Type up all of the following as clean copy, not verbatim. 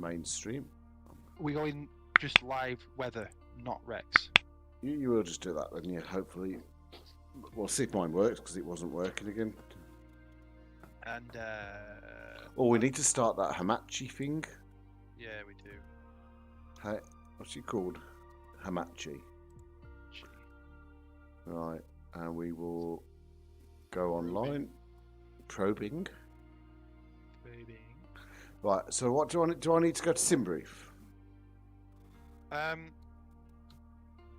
mainstream. We're going just live weather, not Rex. You will just do that then, yeah. Hopefully, we'll see if mine works because it wasn't working again. And oh, we need to start that Hamachi thing. Yeah, we do. Hey, what's it called? Hamachi. Right, and we will go online. Probing. Right, so what do I need to go to Simbrief?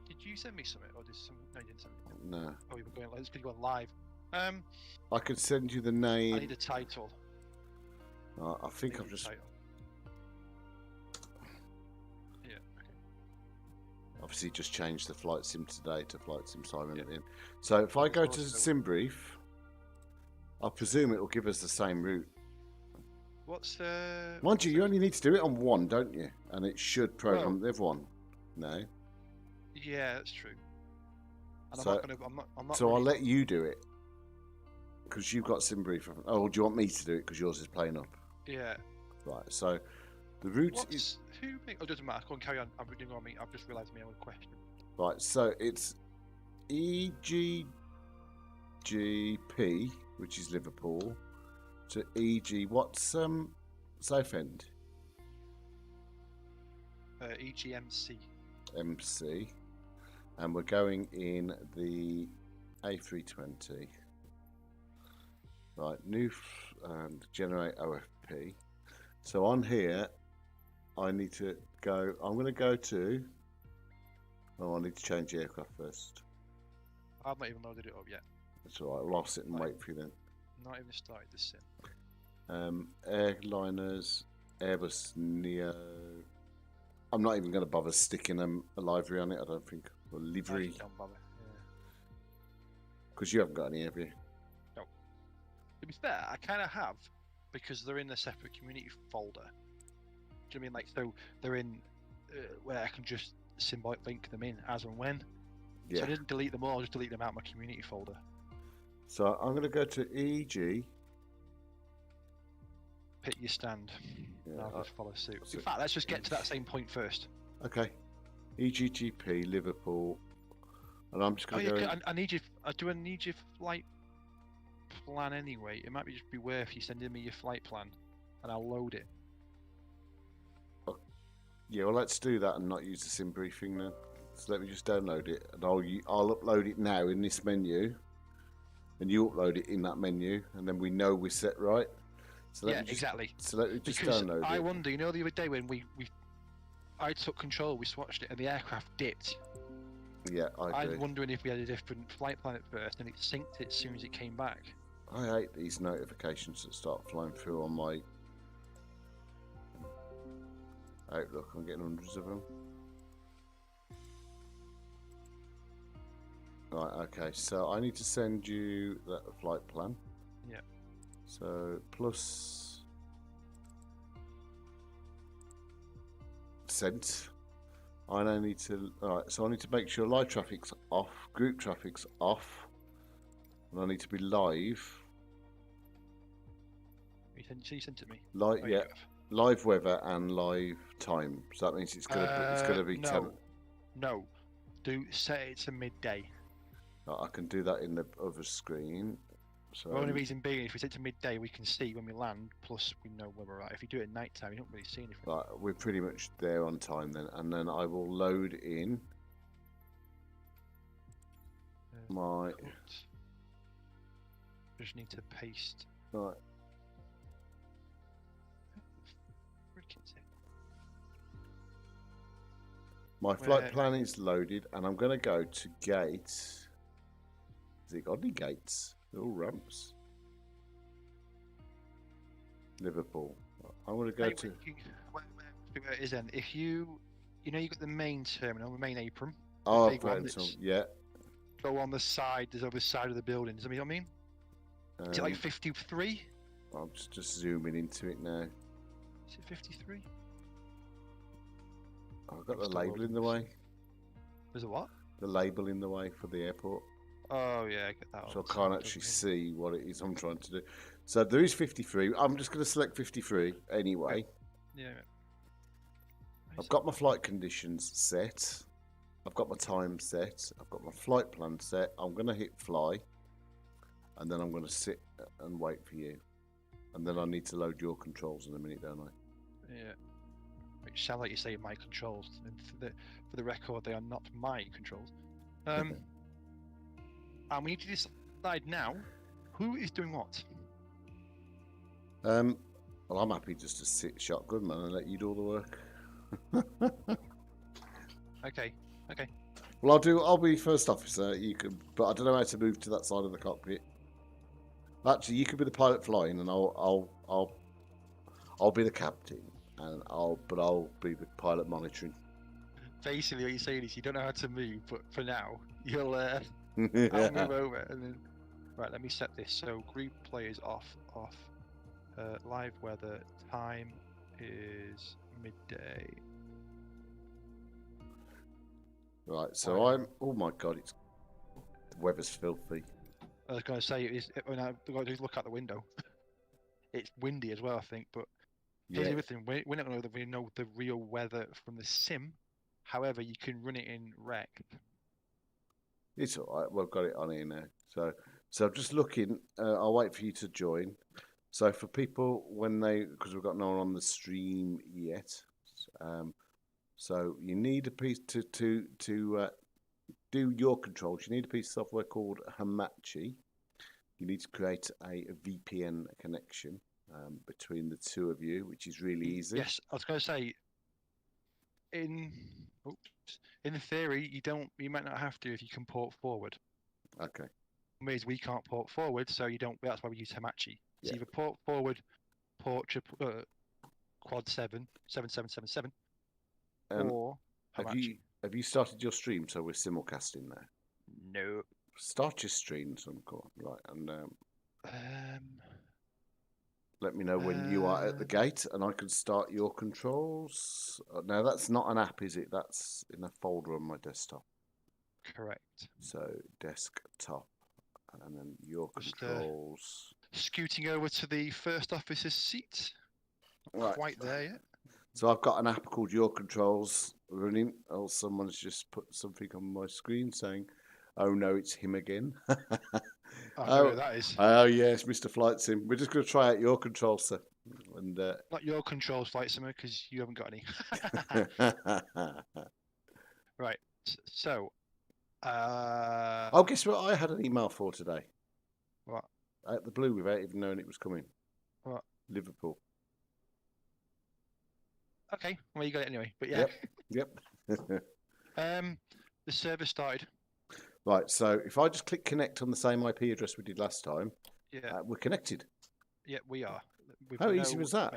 Did you send me something, or did some? No, you didn't send me. No. Oh, we were going. Let's go live. I could send you the name. I need a title. I think I've just. Title. Yeah. Okay. Obviously, just changed the FlightSimToday to FlightSimTime. Yeah. So if I go to Simbrief, I presume it will give us the same route. What's the? Mind you, you only need to do it on one, don't you? And it should program the other one. No. Yeah, that's true. And so, I'm not so really... I'll let you do it because you've got Simbrief. Oh, do you want me to do it because yours is playing up? Yeah. Right. So the route is. Who? Oh, doesn't matter. Go on, carry on. I'm reading on me. I've just realised my own question. Right. So it's EGGP, which is Liverpool, to EG. What's Southend? EGMC. MC. And we're going in the A320. Right, new and generate OFP. So on here, I need to go. I'm going to go to. Oh, I need to change the aircraft first. I've not even loaded it up yet. That's all right. Well, I'll sit and wait for you then. Not even started this sim. Airliners, Airbus Neo. I'm not even going to bother sticking a livery on it. I don't think. Or livery. Don't bother. Because you haven't got any, have you? No. To be fair, I kind of have, because they're in a separate community folder. Do you know what I mean? Like, so they're in where I can just symbolic link them in as and when. Yeah. So I didn't delete them all, just delete them out of my community folder. So I'm going to go to EG. Pick your stand. Yeah, I'll just follow suit. In fact, let's just get to that same point first. Okay. EGGP, Liverpool. And I'm just going to go... I need you... Do I need your flight plan anyway? It might just be worth you sending me your flight plan, and I'll load it. Yeah, well, let's do that and not use the sim briefing then. So let me just download it, and I'll upload it now in this menu, and you upload it in that menu, and then we know we're set right. So exactly. So let me just download it. I wonder, you know, the other day when I took control, we swatched it, and the aircraft dipped. Yeah, I agree. I'm wondering if we had a different flight plan at first, and it synced it as soon as it came back. I hate these notifications that start flying through on my Outlook. I'm getting hundreds of them. Right, okay, so I need to send you that flight plan. Yeah. So, plus sent. I now need to, alright, so I need to make sure live traffic's off, group traffic's off, and I need to be live. You sent it to me? Yeah, live weather and live time. So that means it's gonna be 10. No, set it to midday. I can do that in the other screen. So the only reason being, if we set it to midday, we can see when we land. Plus, we know where we're at. If you do it at night time, you don't really see anything. Right, we're pretty much there on time then, and then I will load in my. Just need to paste. Right. My flight plan is loaded, and I'm going to go to gate. Has it got any gates? They're all ramps. Liverpool. I'm going to go to. Where it is then? If you know, you got the main terminal, the main apron. Oh, yeah. Go on the side. There's over the side of the building. Does that mean what I mean? Is it like 53? I'm just zooming into it now. Is it 53? I've got the label in the way. There's a what? The label in the way for the airport. Oh yeah, I get that. So I can't actually see what it is I'm trying to do. So there is 53. I'm just going to select 53 anyway. Yeah. I've got my flight conditions set. I've got my time set. I've got my flight plan set. I'm going to hit fly. And then I'm going to sit and wait for you. And then I need to load your controls in a minute, don't I? Yeah. Which sound like you say my controls. And for the record, they are not my controls. And we need to decide now who is doing what. Well, I'm happy just to sit shotgun, man, and let you do all the work. Okay. Well, I'll be first officer. You can, but I don't know how to move to that side of the cockpit. Actually, you could be the pilot flying, and I'll be the captain, and I'll be the pilot monitoring. Basically, what you're saying is you don't know how to move, but for now, you'll I'll move over, and then right. Let me set this. So group players off. Live weather time is midday. Right. So I'm. Oh my god! The weather's filthy. I was going to say when I look out the window, it's windy as well, I think. But here's the other thing: we're not going to know the real weather from the sim. However, you can run it in rec. It's all right. We've got it on here now. So I'm just looking. I'll wait for you to join. So for people because we've got no one on the stream yet. So you need a piece to do your controls. You need a piece of software called Hamachi. You need to create a VPN connection between the two of you, which is really easy. Yes, I was going to say. In theory, you might not have to if you can port forward. Okay. Means we can't port forward, so you don't. That's why we use Hamachi. It's Yeah. either port forward, quad 7777, or Hamachi. Have you started your stream? So we're simulcasting now. No. Start your stream, right? And let me know when you are at the gate, and I can start your controls. Now that's not an app, is it? That's in a folder on my desktop. Correct. So desktop, and then your controls. Scooting over to the first officer's seat. Not Right. quite there yet. So I've got an app called Yourcontols running. Oh, someone's just put something on my screen saying, "Oh no, it's him again." I know who that is. Oh yes, Mr. Flight Sim. We're just going to try out your controls, sir. And not your controls, Flight Simmer, because you haven't got any. Right. So. Oh, guess what? I had an email for today. What? Out the blue, without even knowing it was coming. What? Liverpool. Okay, well you got it anyway. But yeah. Yep. The server started. Right. So if I just click connect on the same IP address we did last time, we're connected. Yeah, we are. How easy was that?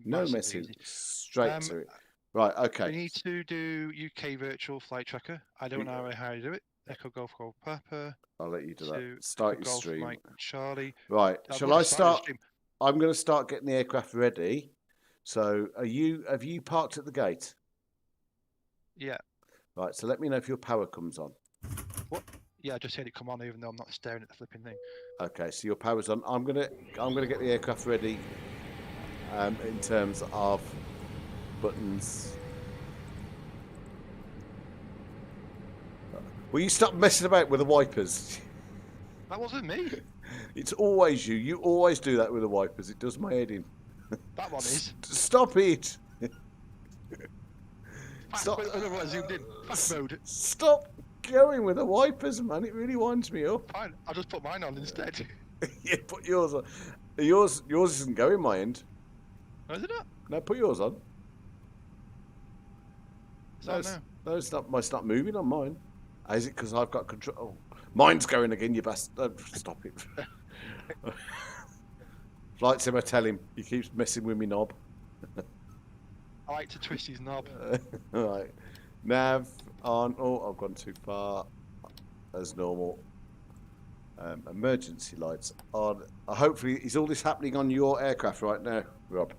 No messing. Easy. Straight to it. Right. Okay. We need to do UK virtual flight tracker. I don't know how to do it. Echo Golf Golf Papa. I'll let you do that. Start your stream. Mike Charlie. Right. Shall I start? I'm going to start getting the aircraft ready. So, have you parked at the gate? Yeah. Right. So let me know if your power comes on. What? Yeah, I just had it come on, even though I'm not staring at the flipping thing. Okay. So your power's on. I'm gonna get the aircraft ready. In terms of buttons. Will you stop messing about with the wipers? That wasn't me. It's always you. You always do that with the wipers. It does my head in. That one is. Stop it. Stop. I zoomed in. Fast mode. Stop going with the wipers, man. It really winds me up. Fine. I'll just put mine on instead. Yeah, put yours on. Yours isn't going my end. Oh, is it not? No, put yours on. No, it's not. It's not moving on mine. Is it because I've got control? Oh, mine's going again, you bastard. Stop it. Flight Simmer, tell him. He keeps messing with me knob. I like to twist his knob. Right. Nav on. Oh, I've gone too far. As normal. Emergency lights on. Hopefully, is all this happening on your aircraft right now, Rob?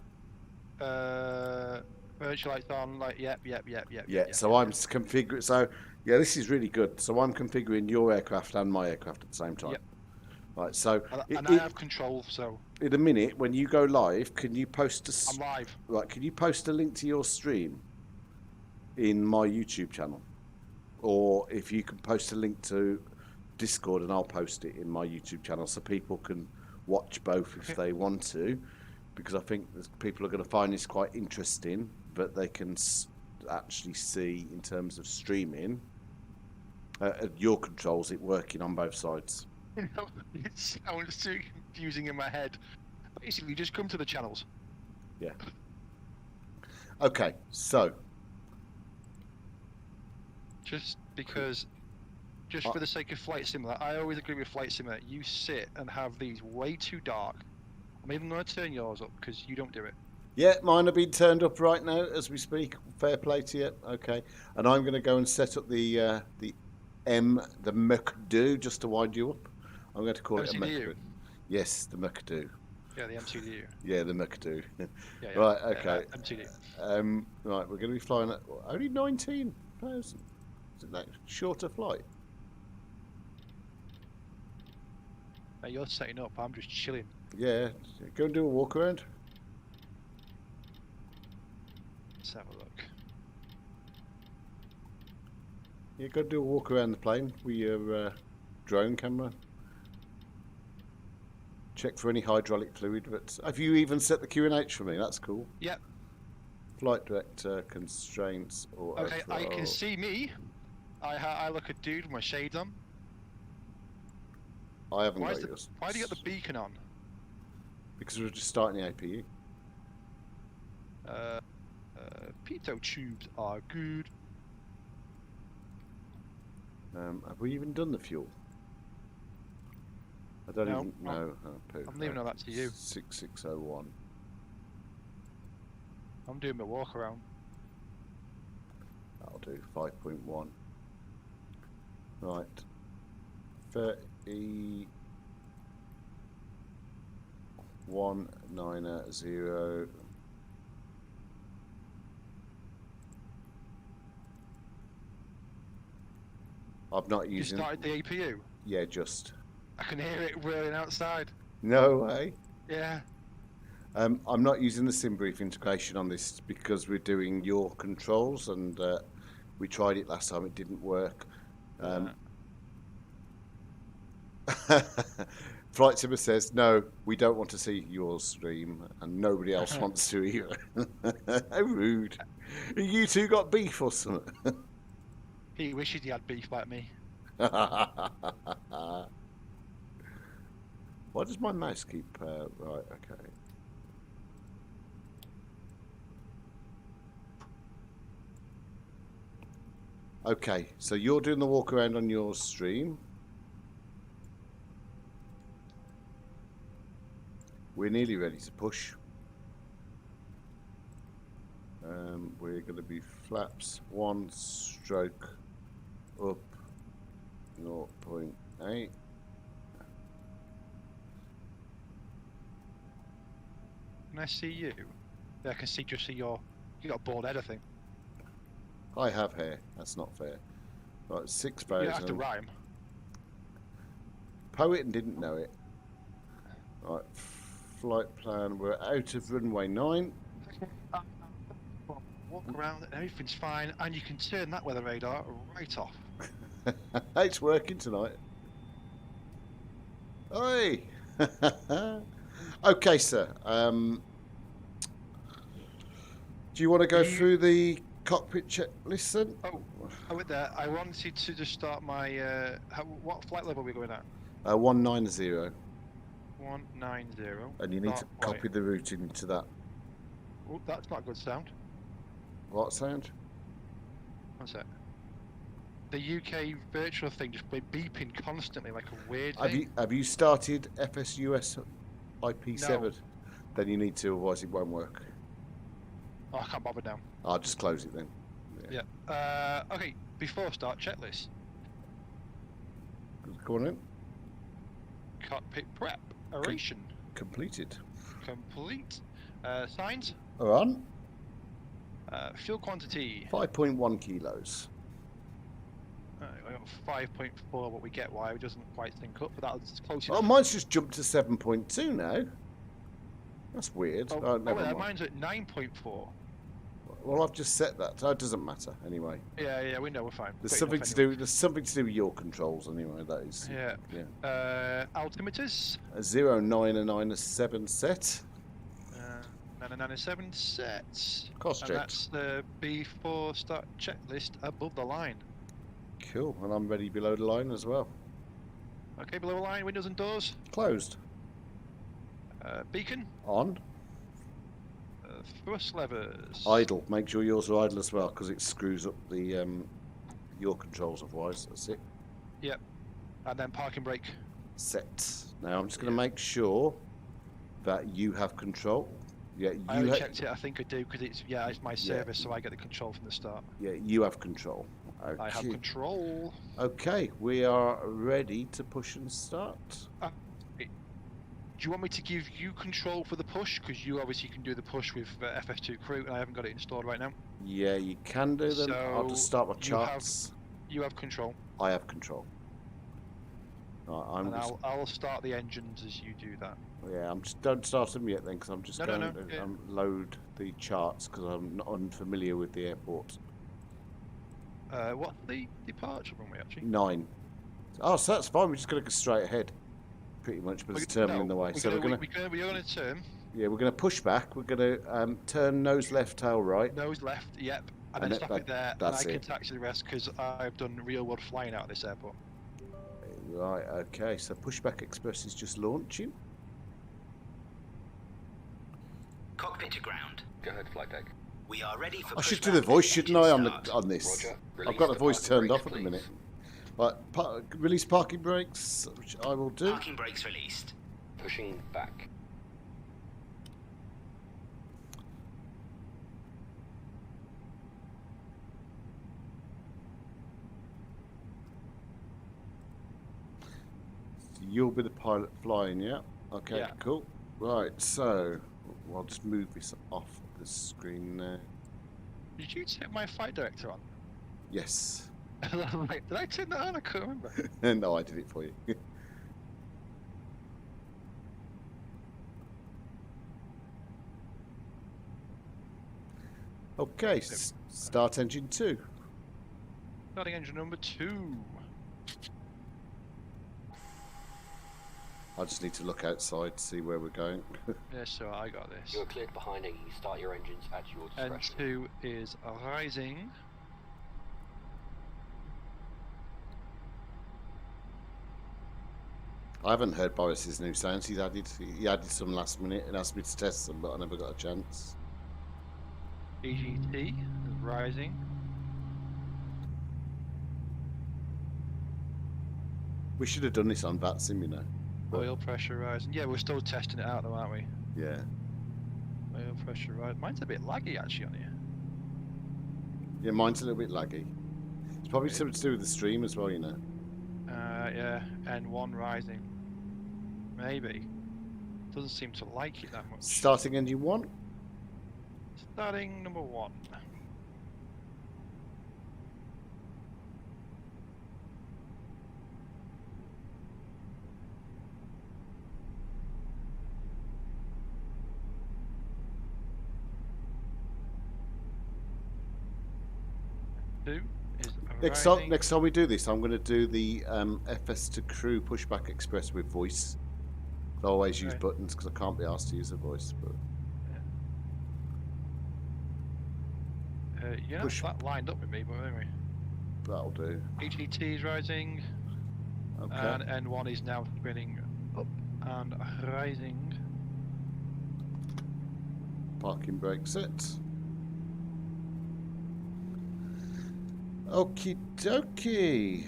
Emergency lights on. Like, yep. Yeah. So I'm configuring. So yeah, this is really good. So I'm configuring your aircraft and my aircraft at the same time. Yep. Right. So and I have control. So in a minute, when you go live, can you post I'm live. Right. Can you post a link to your stream? in my YouTube channel, or if you can post a link to Discord, and I'll post it in my YouTube channel so people can watch both if they want to, because I think people are going to find this quite interesting, but they can actually see in terms of streaming Yourcontols, it working on both sides. You know, it sounds too confusing in my head. Basically, just come to the channels. Yeah. Okay, so just because, just for the sake of Flight Simulator, I always agree with Flight Simulator. You sit and have these way too dark. I'm even going to turn yours up because you don't do it. yeah, mine are being turned up right now as we speak. Fair play to you. Okay, and I'm going to go and set up the MCDU just to wind you up. I'm going to call it a MCDU. Yes, the MCDU. Yeah, the MCDU. Yeah, the MCDU. Yeah. Right, okay. MCDU. Right, we're going to be flying at only 19,000. Is it that shorter flight? Now you're setting up. I'm just chilling. Yeah, go and do a walk around. Let's have a look. Yeah, go do a walk around the plane with your drone camera. Check for any hydraulic fluid. But have you even set the QNH for me? That's cool. Yep. Flight director, constraints, or okay, I can see me. I look a dude with my shades on. I haven't got yours. Why do you got the beacon on? Because we're just starting the APU. Pitot tubes are good. Have we even done the fuel? I don't even know. I'm leaving all that to you. 6601. I'm doing my walk around. That'll do. 5.1. Right. 3190. I'm not using. You started the APU? Yeah, just. I can hear it whirling outside. No way. Yeah. I'm not using the SimBrief integration on this because we're doing Yourcontols, and we tried it last time. It didn't work. Flight Simmer says, no, we don't want to see your stream, and nobody else wants to either. How rude. You two got beef or something? He wishes he had beef like me. Why does my mouse keep... right, okay. Okay, so you're doing the walk around on your stream. We're nearly ready to push. We're going to be flaps 1 stroke up 0.8. Can I see you? Yeah, I can see just see you got a bald head, I think. I have hair. That's not fair. Right, 6,000. You don't have to rhyme. Poet and didn't know it. Right, flight plan. We're out of runway 9. Walk around and everything's fine, and you can turn that weather radar right off. It's working tonight. Oi! Okay, sir. Do you want to go through the cockpit checklist then? Oh, with that, I wanted to just start my. What flight level are we going at? 190. 190. And you need to copy the routing into that. Oh, that's not a good sound. What sound? What's that? The UK virtual thing just beeping constantly like a weird thing. Have you started FSUS IP7? No. Then you need to, otherwise it won't work. Oh, I can't bother now. I'll just close it then. Yeah. Okay, before start, checklist. Go on in. Cockpit prep. Oration. Completed. Complete. Signs. Are on. Fuel quantity. 5.1 kilos. I got 5.4, what we get, why it doesn't quite sync up, but that's close Oh, enough. mine's just jumped to 7.2 now. That's weird. Oh, never mind. mine's at 9.4. Well, I've just set that. So it doesn't matter anyway. Yeah, we know we're fine. There's Quick something enough to anyway. do. There's something to do with your controls anyway. That is. Yeah. Altimeters. A 0, 9, and 9, a 7 set. 997 sets. Cost And checked. that's the before start checklist above the line. Cool. And I'm ready below the line as well. Okay, below the line, windows and doors. Closed. Beacon. On. Thrust levers. Idle. Make sure yours are idle as well, because it screws up the your controls otherwise. That's it. Yep. And then parking brake. Set. Now I'm just going to make sure that you have control. Yeah, I already checked it. I think I do because it's my service, so I get the control from the start. Yeah, you have control. Okay. I have control. Okay, we are ready to push and start. Do you want me to give you control for the push? Because you obviously can do the push with FS2 Crew, and I haven't got it installed right now. Yeah, you can do them. So I'll just start my charts. You have control. I have control. I'll start the engines as you do that. Yeah, I'm just don't start them yet then, because I'm just going to Yeah. load the charts because I'm not unfamiliar with the airport. What's the departure runway actually? 9. Oh, so that's fine. We're just going to go straight ahead, pretty much. But there's a terminal in the way, so we're going to turn. Yeah, we're going to push back. We're going to turn nose left, tail right. Nose left. Yep. And then stop it there, and I can taxi the rest because I've done real world flying out of this airport. Right. Okay. So Pushback Express is just launching. Cockpit to ground. Go ahead, flight deck. We are ready for I should do the voice, shouldn't I, on this? Roger. I've got the voice turned off at please. the minute. Right, release parking brakes, which I will do. Parking brakes released. Pushing back. You'll be the pilot flying, yeah? Okay, Yeah. cool. Right, so I'll just move this off the screen there. Did you take my flight director on? Yes. Did I turn that on? I can't remember. No, I did it for you. Okay, start engine 2. Starting engine number 2. I just need to look outside to see where we're going. Yeah, so I got this. You are cleared behind and you start your engines at your discretion. N2 is rising. I haven't heard Boris's new sounds. He added some last minute and asked me to test them, but I never got a chance. EGT is rising. We should have done this on VATSIM, you know. Oil pressure rising. Yeah, we're still testing it out though, aren't we? Yeah. Oil pressure rising. Mine's a bit laggy actually on here. Yeah, mine's a little bit laggy. It's probably something to do with the stream as well, you know. Yeah, N1 rising. Maybe. Doesn't seem to like it that much. Starting engine 1. Starting number 1. Two is rising. Next time we do this, I'm going to do the FS to Crew Pushback Express with voice. I always use buttons because I can't be asked to use a voice. But you know, that lined up with me, but anyway. That'll do. EGT is rising. Okay. And N1 is now spinning up and rising. Parking brake set. Okie dokie.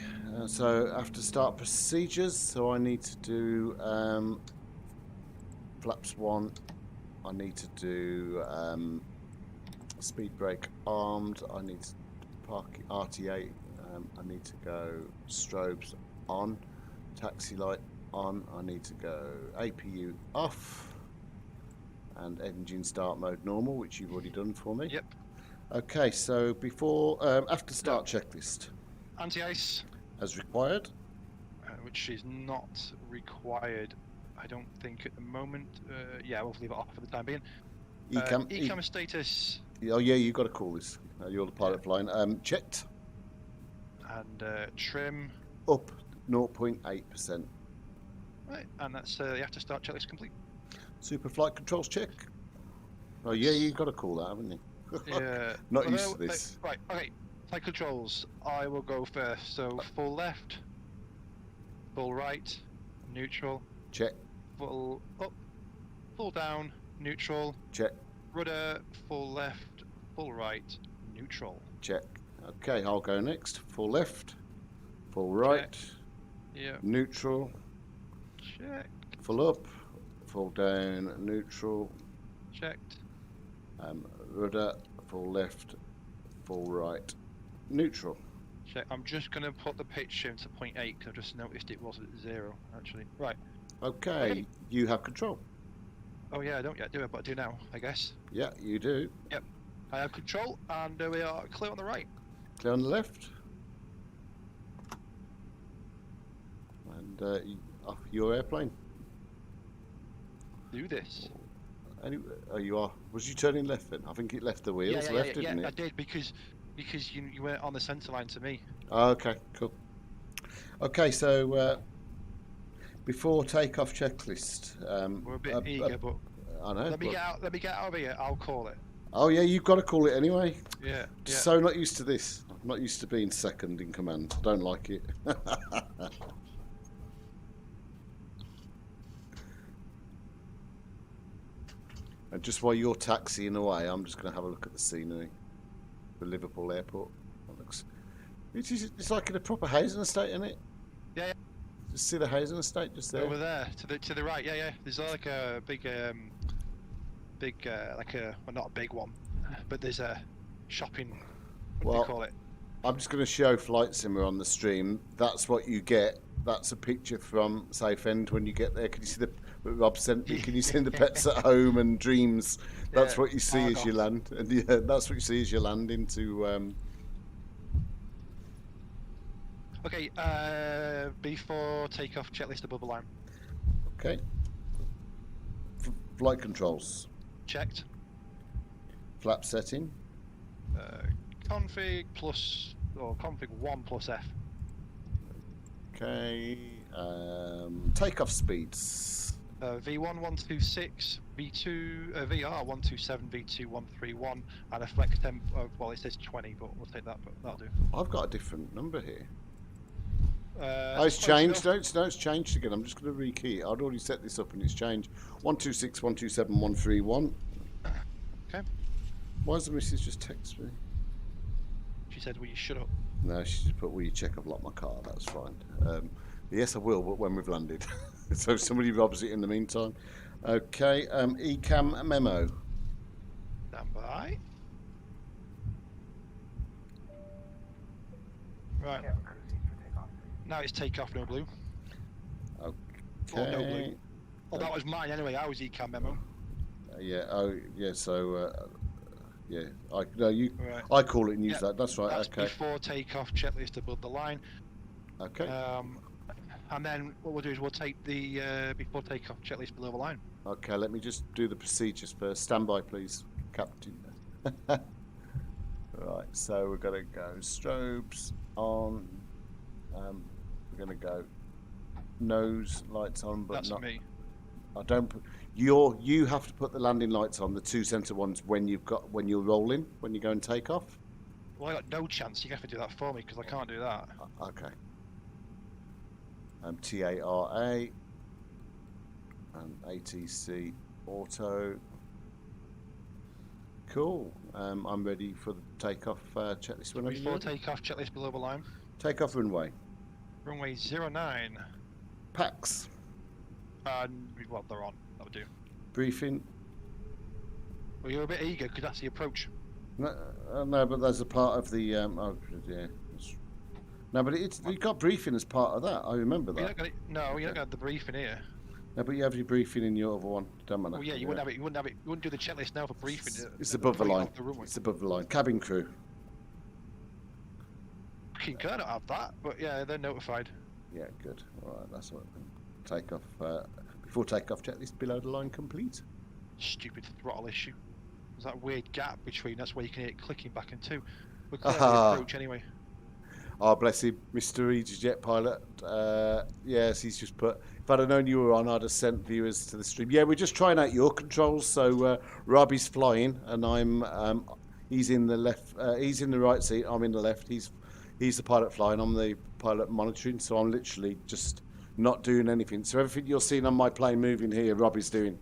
So after start procedures, so I need to do flaps 1. I need to do speed brake armed. I need to park RTA. I need to go strobes on, taxi light on. I need to go APU off, and engine start mode normal, which you've already done for me. Yep. Okay, so before after start checklist. Anti-ice. As required. Which is not required, I don't think, at the moment. Yeah, we'll leave it off for the time being. ECAM status Oh yeah, you got to call this. You're the pilot flying. Checked. And trim. Up 0.8%. Right, and that's you have to start checklist complete. Super flight controls check. Oh yeah, you got to call that, haven't you? Yeah. Not used to this. Right. Okay. Flight controls. I will go first. So full left, full right, neutral. Check. Full up, full down, neutral. Check. Rudder, full left, full right, neutral. Check. Okay, I'll go next. Full left, full right, Yeah. neutral, Check. full up, full down, neutral, Checked. rudder, full left, full right, neutral. Check. I'm just going to put the pitch into 0.8 because I just noticed it was at 0 actually. Right. Okay, you have control. Oh yeah, I don't yet do it, but I do now, I guess. Yeah, you do. Yep. I have control, and we are clear on the right. Clear on the left. And off your airplane. Do this. Anyway, oh, you are. Was you turning left then? I think it left the wheels left, didn't it? I did because you went on the centre line to me. Oh, okay, cool. Okay, so before takeoff checklist. We're a bit eager, but I know. let me get out of here. I'll call it. Oh yeah, you've got to call it anyway. Yeah. So not used to this. I'm not used to being second in command. Don't like it. And just while you're taxiing away, I'm just going to have a look at the scenery. The Liverpool airport. It looks. It's like in a proper housing estate, isn't it? Yeah. Just see the housing estate just there. Over there, to the right. Yeah. There's like a big well, not a big one, but there's a shopping. What do you call it? I'm just going to show Flight Simmer on the stream. That's what you get. That's a picture from Southend when you get there. Can you see the Rob sent me? Can you see the pets at home and dreams? That's what you see as you land. And yeah, that's what you see as you land into. Okay. Before takeoff, checklist above the line. Okay. Flight controls. Checked. Flap setting. Config plus or config 1 plus F. Okay. Takeoff speeds. V1 126, V2 VR 127, V2 131, and a flex temp. Well, it says 20, but we'll take that. But that'll do. I've got a different number here. It's changed. No, it's changed again. I'm just going to rekey it. I'd already set this up and it's changed. 126, 127, 131. Okay. Why does the missus just text me? She said, "Will you shut up?" No, she just put, "Will you check I've locked my car?" That's fine. Yes, I will, but when we've landed. So if somebody robs it in the meantime. Okay, ECAM memo. Stand by. Right. Now it's takeoff, no blue. Okay. Or no blue. Oh, that was mine anyway. I was ECAM memo. Yeah. Oh, yeah. So, yeah. Right. I call it and use that. That's right. That's okay. before takeoff, checklist above the line. Okay. And then what we'll do is we'll take the before takeoff checklist below the line. Okay. Let me just do the procedures first. Stand by, please, Captain. Right. So we're gonna go strobes on. We're gonna go nose lights on, but That's not me. I don't put you have to put the landing lights on, the two center ones when you're rolling, when you go and take off. Well, I got no chance. You have to do that for me because I can't do that. Okay. TARA and ATC auto. Cool. I'm ready for the takeoff checklist. Whenever Before you're ready. takeoff checklist below the line. Takeoff runway. Runway 09. Packs. And well, they're on. That'll do. Briefing. Well, you're a bit eager because that's the approach. No, but there's a part of the. Oh, yeah. No, but you got briefing as part of that. I remember that. You're not got the briefing here. No, but you have your briefing in your other one. Don't matter. Well, yeah, you wouldn't have it. You wouldn't do the checklist now for briefing. It's above the line. It's above the line. Cabin crew. Fucking I don't have that, but yeah, they're notified. Yeah, good. All right, that's what. Takeoff. Before takeoff checklist below the line complete. Stupid throttle issue. There's that weird gap between. That's where you can hear it clicking back and two. We're clear Ah. the approach anyway. Oh, bless him, Mr. EasyJet pilot. Yes, he's just put. If I'd have known you were on, I'd have sent viewers to the stream. Yeah, we're just trying out your controls. So Robbie's flying, and I'm. He's in the left. He's in the right seat. I'm in the left. He's the pilot flying. I'm the pilot monitoring. So I'm literally just not doing anything. So everything you're seeing on my plane moving here, Robbie's doing,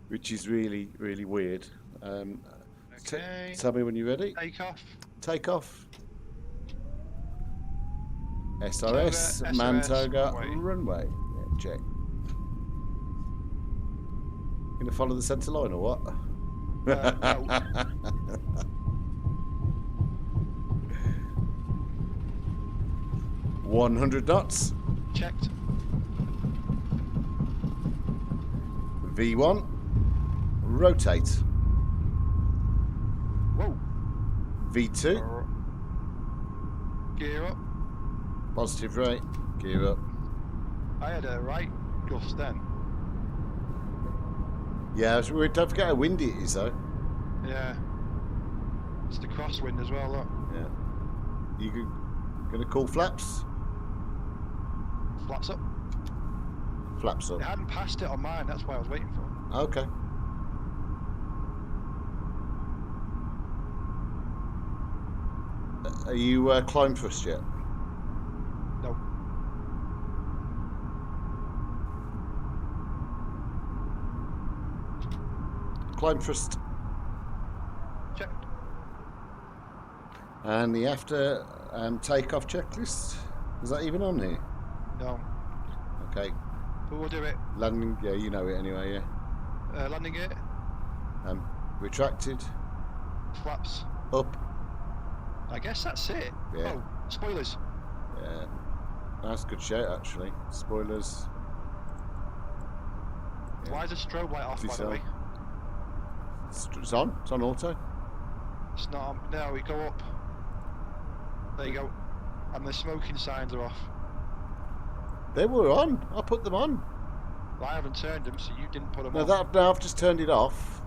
which is really, really weird. Okay. Tell me when you're ready. Take off. Take off. SRS, SRS, Mantoga, runway. runway. Yeah, check. Gonna follow the centre line or what? No. 100 knots. Checked. V1. Rotate. Whoa. V2. Gear up. Positive right. Gear up. I had a right gust then. Yeah, don't forget how windy it is though. Yeah. It's the crosswind as well, look. Yeah. You gonna call flaps? Flaps up. Flaps up. It hadn't passed it on mine, that's why I was waiting for. Okay. Are you climb thrust yet? No. Climb thrust. Checked. And the after takeoff checklist, is that even on here? No. Okay. But we'll do it. Landing, yeah, you know it anyway, yeah. Landing gear. Retracted. Flaps. Up. I guess that's it. Yeah. Oh, spoilers. Yeah. That's a good shout, actually. Spoilers. Yeah. Why is the strobe light off, by the Decel. way? It's on. It's on auto. It's not on. No, we go up. There you go. And the smoking signs are off. They were on. I put them on. Well, I haven't turned them, so you didn't put them No, on. no, I've just turned it off.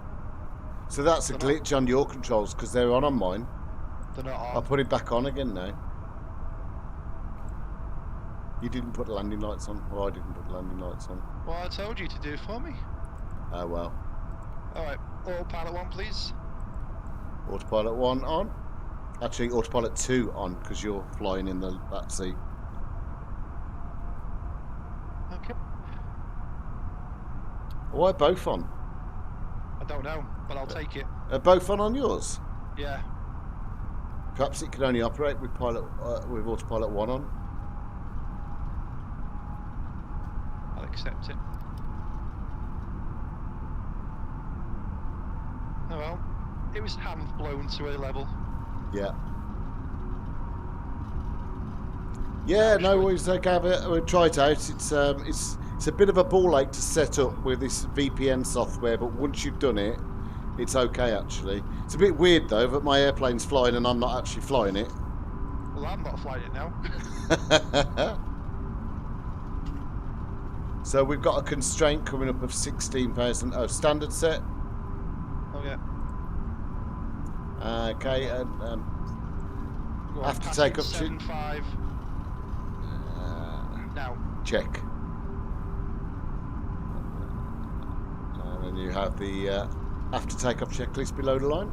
So that's a They're not- glitch on your controls because they're on mine. They're not I'll on. put it back on again now. You didn't put the landing lights on. Well, I didn't put the landing lights on. Well, I told you to do for me. Oh well. Alright, autopilot 1, please. Autopilot 1 on. Actually, autopilot 2 on because you're flying in that seat. Okay. Why both on? I don't know, but I'll take it. Are both on yours? Yeah. Perhaps it can only operate with with autopilot 1 on. I'll accept it. Oh well. It was hand blown to a level. Yeah. Yeah, no worries. Gav, we'll try it out. It's a bit of a ball ache to set up with this VPN software, but once you've done it, it's okay actually. It's a bit weird though that my airplane's flying and I'm not actually flying it. Well, I'm not flying it now. So we've got a constraint coming up of 16,000. Oh, standard set. Oh yeah. Okay, and Go on, after pass take it up to 7.5 now. check. And then you have the after takeoff checklist below the line.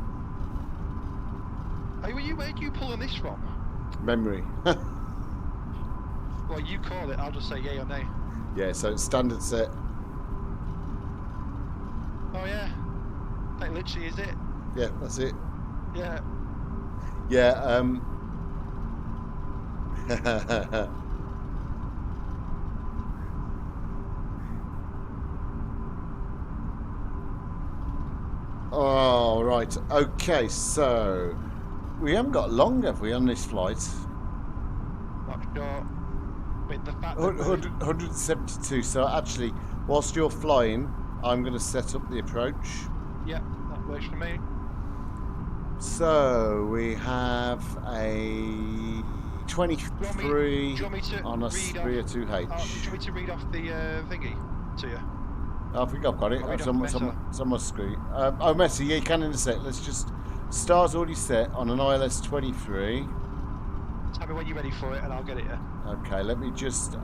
Hey, where are you pulling this from? Memory. Well, you call it. I'll just say yay or nay. Yeah, so it's standard set. Oh yeah. That literally is it. Yeah, that's it. Yeah. Yeah, oh, right. Okay, so we haven't got long, have we, on this flight? Not sure. With the fact that 172. So actually, whilst you're flying, I'm going to set up the approach. yeah, that works for me. So we have a 23 Do you want me to on a read off? 302H. Do you want me to read off the thingy to you? I think I've got it. Oh, we It's don't on, mess up. it's on my screen. Oh, Messi, yeah, you can intersect. Let's just... Star's already set on an ILS 23. Tell me when you're ready for it and I'll get it, yeah? Okay, let me just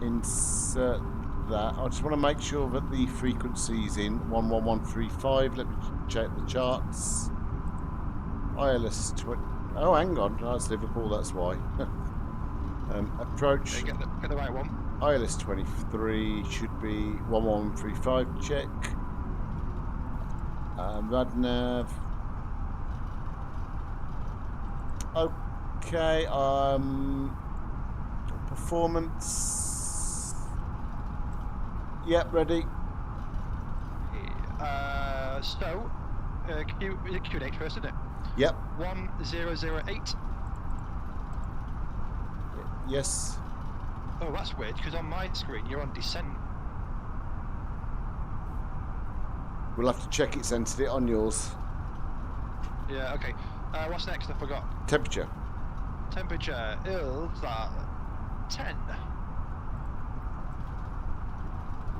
insert that. I just want to make sure that the frequency's in 11135. Let me check the charts. ILS 20. Oh, hang on. Oh, it's Liverpool, that's why. Approach. Yeah, get the right one. ILS 23 should be 1135. Check. Radnav. Okay. Performance. Yep, ready. Q8 first, isn't it? Yep. 1008. Yes. Oh, that's weird, because on my screen you're on descent. We'll have to check it's entered it on yours. Yeah, okay. What's next? I forgot. Temperature. Temperature is 10.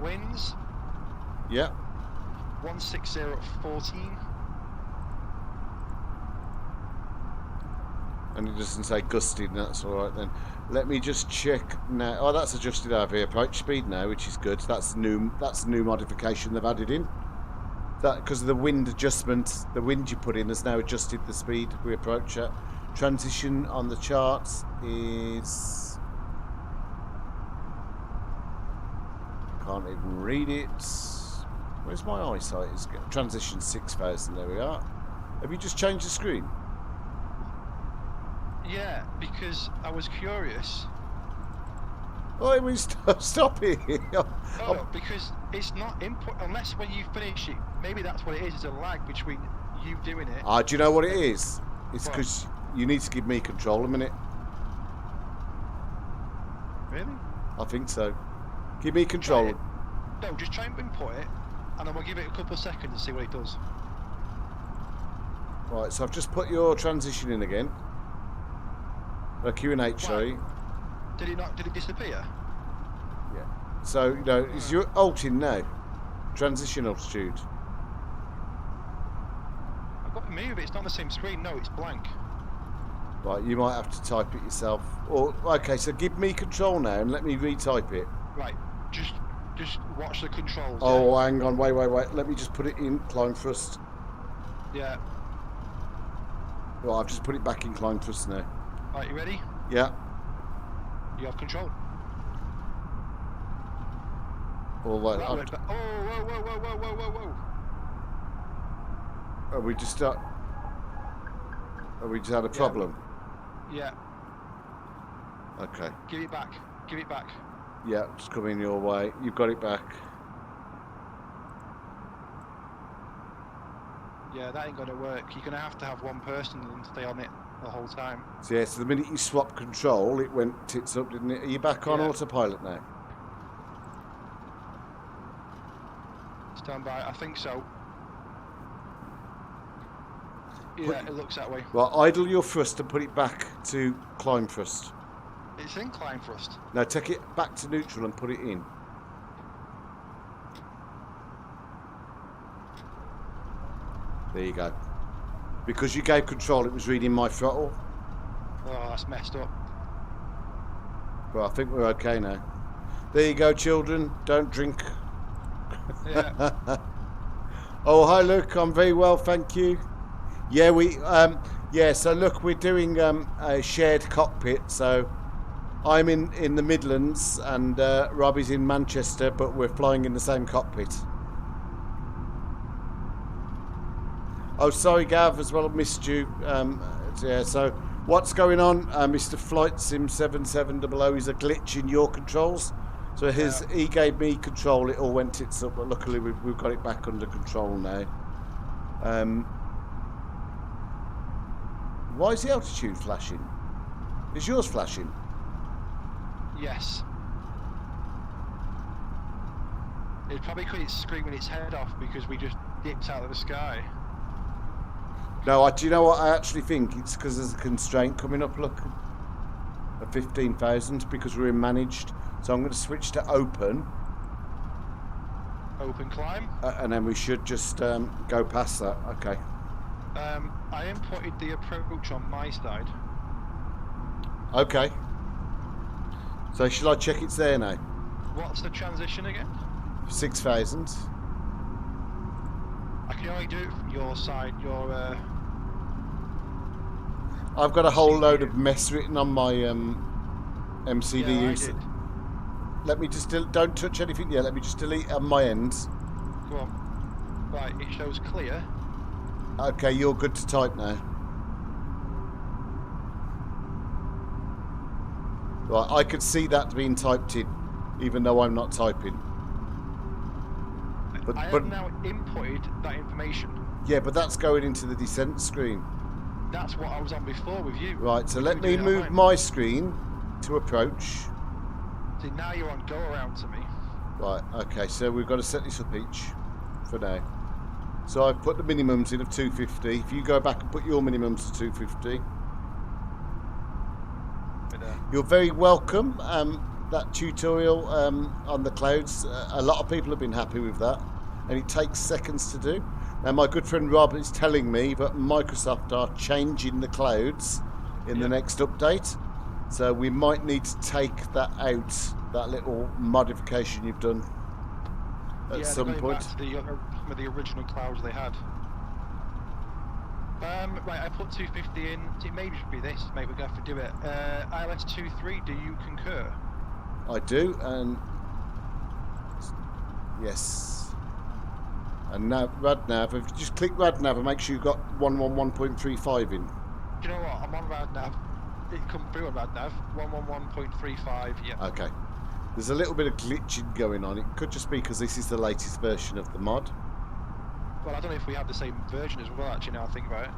Winds Yep. 160 at 14. And it doesn't say gusted, that's alright then. Let me just check now. Oh, that's adjusted over here. Approach speed now, which is good. That's new modification they've added in. That because of the wind adjustment, the wind you put in has now adjusted the speed we approach at. Transition on the charts is... Can't even read it. Where's my eyesight? It's transition 6000, there we are. Have you just changed the screen? Yeah, because I was curious. Oh, we stop it. Oh, because it's not input unless when you finish it. Maybe that's what it is. It's a lag between you doing it. Do you know what it is? It's What? because you need to give me control a minute. Really? I think so. Give me control. Right. No, just try and input it, and then we'll give it a couple of seconds and see what it does. Right, so I've just put your transition in again. Q&H, sorry. Did it disappear? Yeah. So, you know, is your alt in now? Transition altitude. I've got to move it. It's not on the same screen. No, it's blank. Right, you might have to type it yourself. Or okay, so give me control now and let me retype it. Right. Just watch the controls. Oh, hang on, wait. Let me just put it in climb thrust. Yeah. Right, I've just put it back in climb thrust now. Right, you ready? Yeah. You have control. All right. That went back. Oh, whoa. Are we just Have we just had a problem? Yeah. Okay. Give it back. Yeah, it's coming your way. You've got it back. Yeah, that ain't gonna work. You're gonna have to have one person and stay on it the whole time. So yeah, so the minute you swap control, it went tits up, didn't it? Are you back on Yeah. autopilot now? Stand by. I think so. Yeah, it looks that way. Right, idle your thrust and put it back to climb thrust. It's in climb thrust. Now take it back to neutral and put it in. There you go. Because you gave control, it was reading my throttle. Oh, that's messed up. Well, I think we're okay now. There you go, children. Don't drink. Yeah. Oh, hi, Luke. I'm very well, thank you. Yeah, so look, we're doing a shared cockpit. So I'm in the Midlands and Robbie's in Manchester, but we're flying in the same cockpit. Oh, sorry, Gav, as well. I missed you. Yeah, so what's going on, Mr. FlightSim7700? Is a glitch in your controls. So he gave me control. It all went tits up, but luckily we've got it back under control now. Why is the altitude flashing? Is yours flashing? Yes. It's probably because it's screaming its head off because we just dipped out of the sky. No, do you know what I actually think? It's because there's a constraint coming up, look. At 15,000 because we're in managed. So I'm going to switch to open. Open climb. And then we should just go past that. Okay. I inputted the approach on my side. Okay. So should I check it's there now? What's the transition again? 6,000. I can only do it from your side. Your. I've got a whole load of mess written on my MCDU. Yeah, I did. Let me just don't touch anything yet. Let me just delete on my ends. Go on. Right, it shows clear. Okay, you're good to type now. Right, I could see that being typed in, even though I'm not typing. I have now inputted that information. Yeah, but that's going into the descent screen. That's what I was on before with you. Right, so let me move my screen to approach. See, now you're on go around to me. Right, okay, so we've got to set this up each for now. So I've put the minimums in of 250. If you go back and put your minimums to 250. You're very welcome. That tutorial on the clouds, a lot of people have been happy with that, and it takes seconds to do. Now my good friend Rob is telling me that Microsoft are changing the clouds in the next update, so we might need to take that out, that little modification you've done at some point. Back to some of the original clouds they had. Right, I put 250 in. It maybe should be this, mate. We're going to have to do it. ILS 23, do you concur? I do, and yes. And now RadNav, if you just click RadNav and make sure you've got 111.35 in. Do you know what? I'm on RadNav. It come through on RadNav. 111.35, yeah. Okay. There's a little bit of glitching going on. It could just be because this is the latest version of the mod. Well, I don't know if we have the same version as well, actually, now I think about it.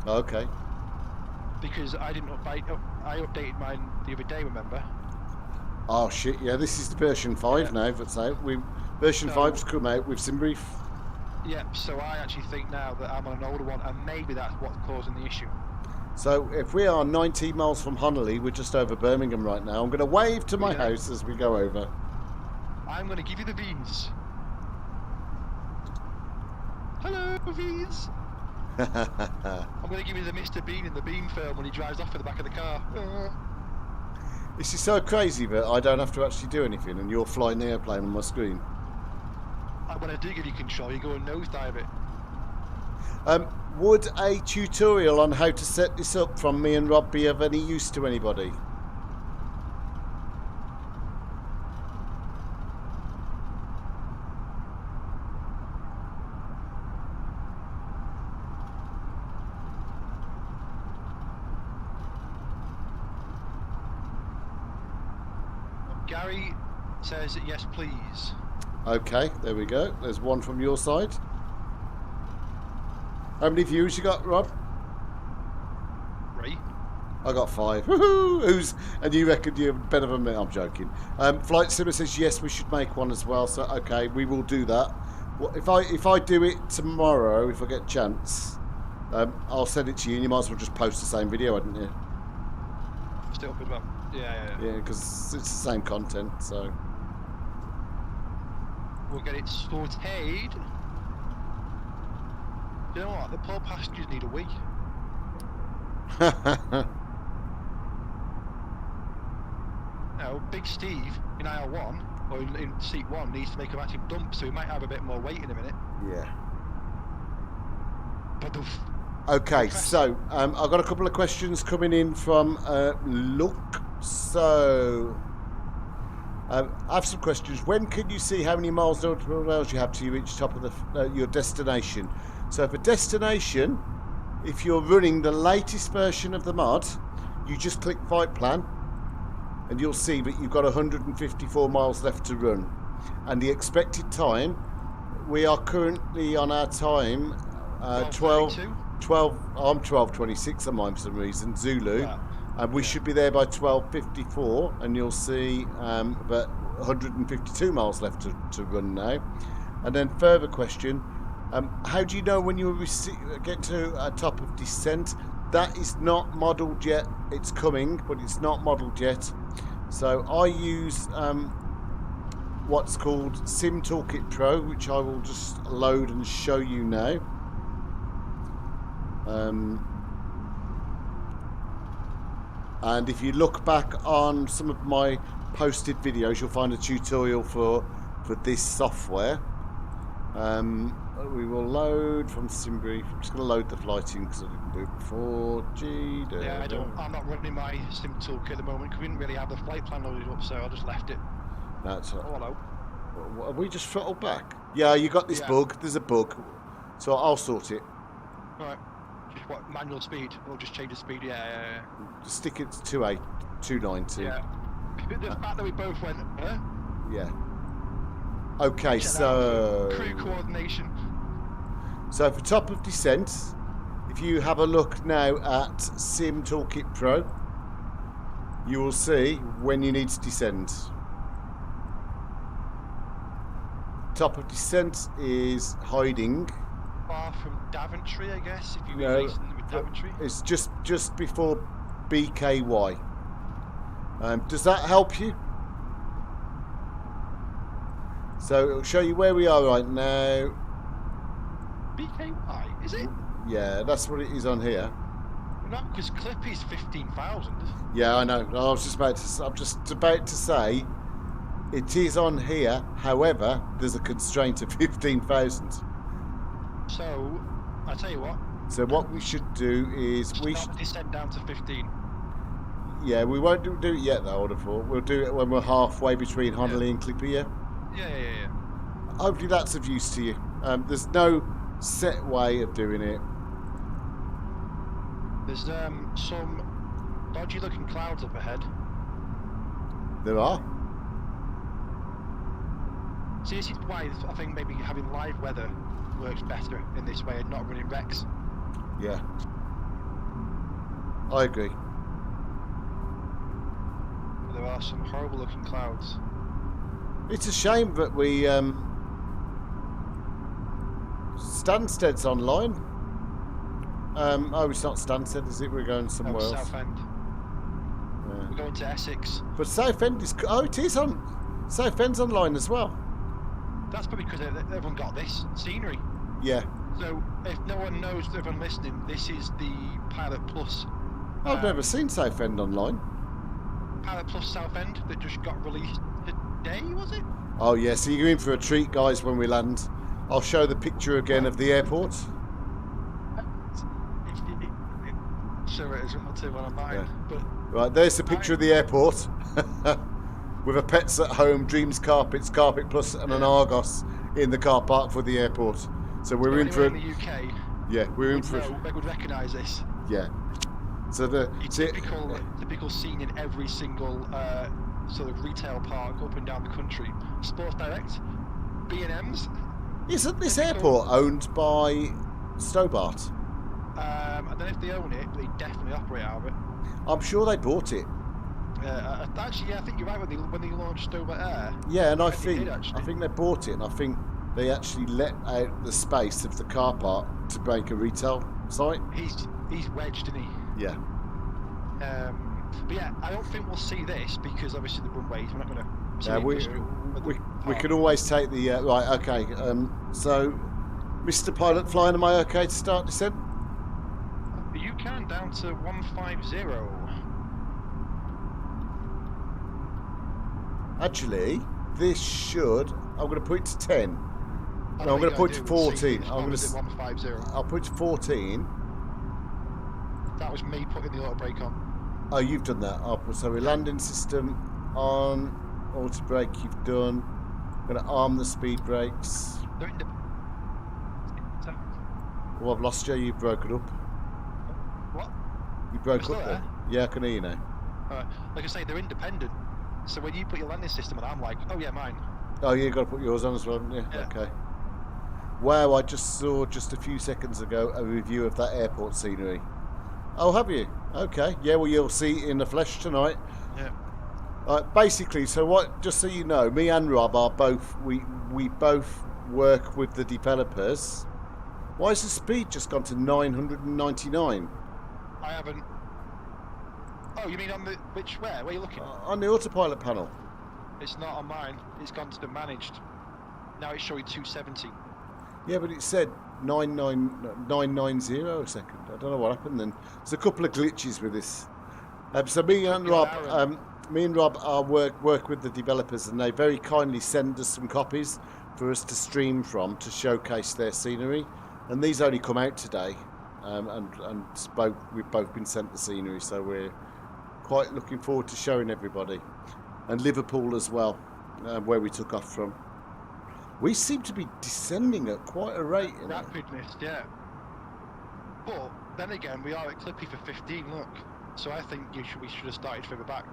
Okay. Because I didn't update. I updated mine the other day, remember? Oh shit! Yeah, this is version 5 now. That's out. Version 5's come out with some brief. Yeah. So I actually think now that I'm on an older one, and maybe that's what's causing the issue. So if we are 19 miles from Honolulu, we're just over Birmingham right now. I'm going to wave to my house as we go over. I'm going to give you the beans. Hello, beans. I'm going to give you the Mr. Bean in the Bean film when he drives off in the back of the car. This is so crazy that I don't have to actually do anything, and you're flying the airplane on my screen. When I do give you control, you go and nosedive it. Would a tutorial on how to set this up from me and Rob be of any use to anybody? Gary says yes, please. Okay, there we go. There's one from your side. How many views you got, Rob? 3. I got 5. Woohoo! And you reckon you're better than me? I'm joking. FlightSimToday says yes, we should make one as well. So okay, we will do that. Well, if I do it tomorrow, if I get a chance, I'll send it to you. And you might as well just post the same video, hadn't you? Still up as well. Yeah. Yeah, because it's the same content. So we'll get it sorted. You know what? The poor passengers need a wee. Now, Big Steve in aisle 1 or in seat 1 needs to make a massive dump, so he might have a bit more weight in a minute. Yeah. But okay, so I've got a couple of questions coming in from Luke. So I have some questions. When can you see how many miles you have till you reach top of your destination? So for destination, if you're running the latest version of the mod, you just click Flight Plan and you'll see that you've got 154 miles left to run. And the expected time, we are currently on our time 12:26 on mine for some reason, Zulu. Wow. And we should be there by 12:54, and you'll see that 152 miles left to run now. And then further question, how do you know when you get to a top of descent? That is not modelled yet. It's coming, but it's not modelled yet. So I use what's called Sim Toolkit Pro, which I will just load and show you now. And if you look back on some of my posted videos, you'll find a tutorial for this software. We will load from SimBrief. I'm just going to load the flighting because I didn't do it before. Yeah, I'm not running my Sim Toolkit at the moment because we didn't really have the flight plan loaded up, so I just left it. That's right. Oh, hello. Have we just throttled back? Yeah, you got this bug. There's a bug. So I'll sort it. Alright. Just what, manual speed? Or just change the speed? Yeah. Just stick it to 290. Yeah. The fact that we both went, huh? Yeah. Okay, Check so... Crew coordination. So for top of descent, if you have a look now at Sim Toolkit Pro, you will see when you need to descend. Top of descent is hiding. Far from Daventry, I guess, if you were No, racing with Daventry. It's just before BKY. Does that help you? So it'll show you where we are right now. BKY, is it? Yeah, that's what it is on here. No, because Clippy's 15,000. Yeah, I know. I'm just about to say it is on here. However, there's a constraint of 15,000. So, I tell you what. So what we should do is we should descend down to 15. Yeah, we won't do it yet though. I would have thought we'll do it when we're halfway between Honolulu and Clippy. Yeah. Yeah. Hopefully that's of use to you. There's no set way of doing it. There's some dodgy looking clouds up ahead. There are. See, this is why I think maybe having live weather works better in this way and not running Rex. Yeah. I agree. There are some horrible looking clouds. It's a shame that we Stansted's online. Oh, it's not Stansted, is it? We're going somewhere else. Southend. Yeah. We're going to Essex. But Southend is... Oh, it is on... Southend's online as well. That's probably because everyone got this scenery. Yeah. So, if no one knows, everyone listening, this is the Pilot Plus. I've never seen Southend online. Pilot Plus Southend that just got released today, was it? Oh, yeah. So you're in for a treat, guys, when we land. I'll show the picture again of the airport. Show it as well too when I'm mine. Yeah. But Right, there's the picture of the airport. With a Pets at Home, Dreams Carpets, Carpet Plus and an Argos in the car park for the airport. So we're in for... in the UK, Yeah, we're in for... they would recognise this. Yeah. So the... Typical scene in every single sort of retail park up and down the country. Sports Direct, B&M's. Isn't this airport owned by Stobart? I don't know if they own it, but they definitely operate out of it. I'm sure they bought it. Actually, yeah, I think you're right when they launched Stobart Air. Yeah, and I think think they bought it, and I think they actually let out the space of the car park to make a retail site. He's wedged, isn't he? Yeah. But yeah, I don't think we'll see this because obviously the runways. We're not going to. Yeah, we can always take the right. Okay. So, Mr. Pilot Flying, am I okay to start descent? You can down to 150. Actually, this should. I'm going to put it to 10. No, I'm going to put it to 14. I'm going to. 150. I'll put it to 14. That was me putting the auto brake on. Oh, you've done that. So we're landing system on. Auto brake you've done. I'm going to arm the speed brakes. They're Oh, I've lost you. You've broken up. What? You broke Still up there? there. Yeah, I can hear you now. Like I say, they're independent. So when you put your landing system on, I'm like, oh yeah, mine. Oh, you've got to put yours on as well, haven't you? Yeah. Okay. Wow, I just saw just a few seconds ago a review of that airport scenery. Oh, have you? Okay. Yeah, well, you'll see it in the flesh tonight. Yeah. Basically, so what? Just so you know, me and Rob are both we both work with the developers. Why has the speed just gone to 999? I haven't. Oh, you mean on the where? Where are you looking? On the autopilot panel. It's not on mine. It's gone to the managed. Now it's showing 270. Yeah, but it said 990 a second. I don't know what happened then. There's a couple of glitches with this. So me and Rob are work with the developers, and they very kindly send us some copies for us to stream from to showcase their scenery. And these only come out today, and we've both been sent the scenery, so we're quite looking forward to showing everybody. And Liverpool as well, where we took off from. We seem to be descending at quite a rate. Rapidness, yeah. But then again, we are at Clippy for 15. Look, so I think we should have started further back.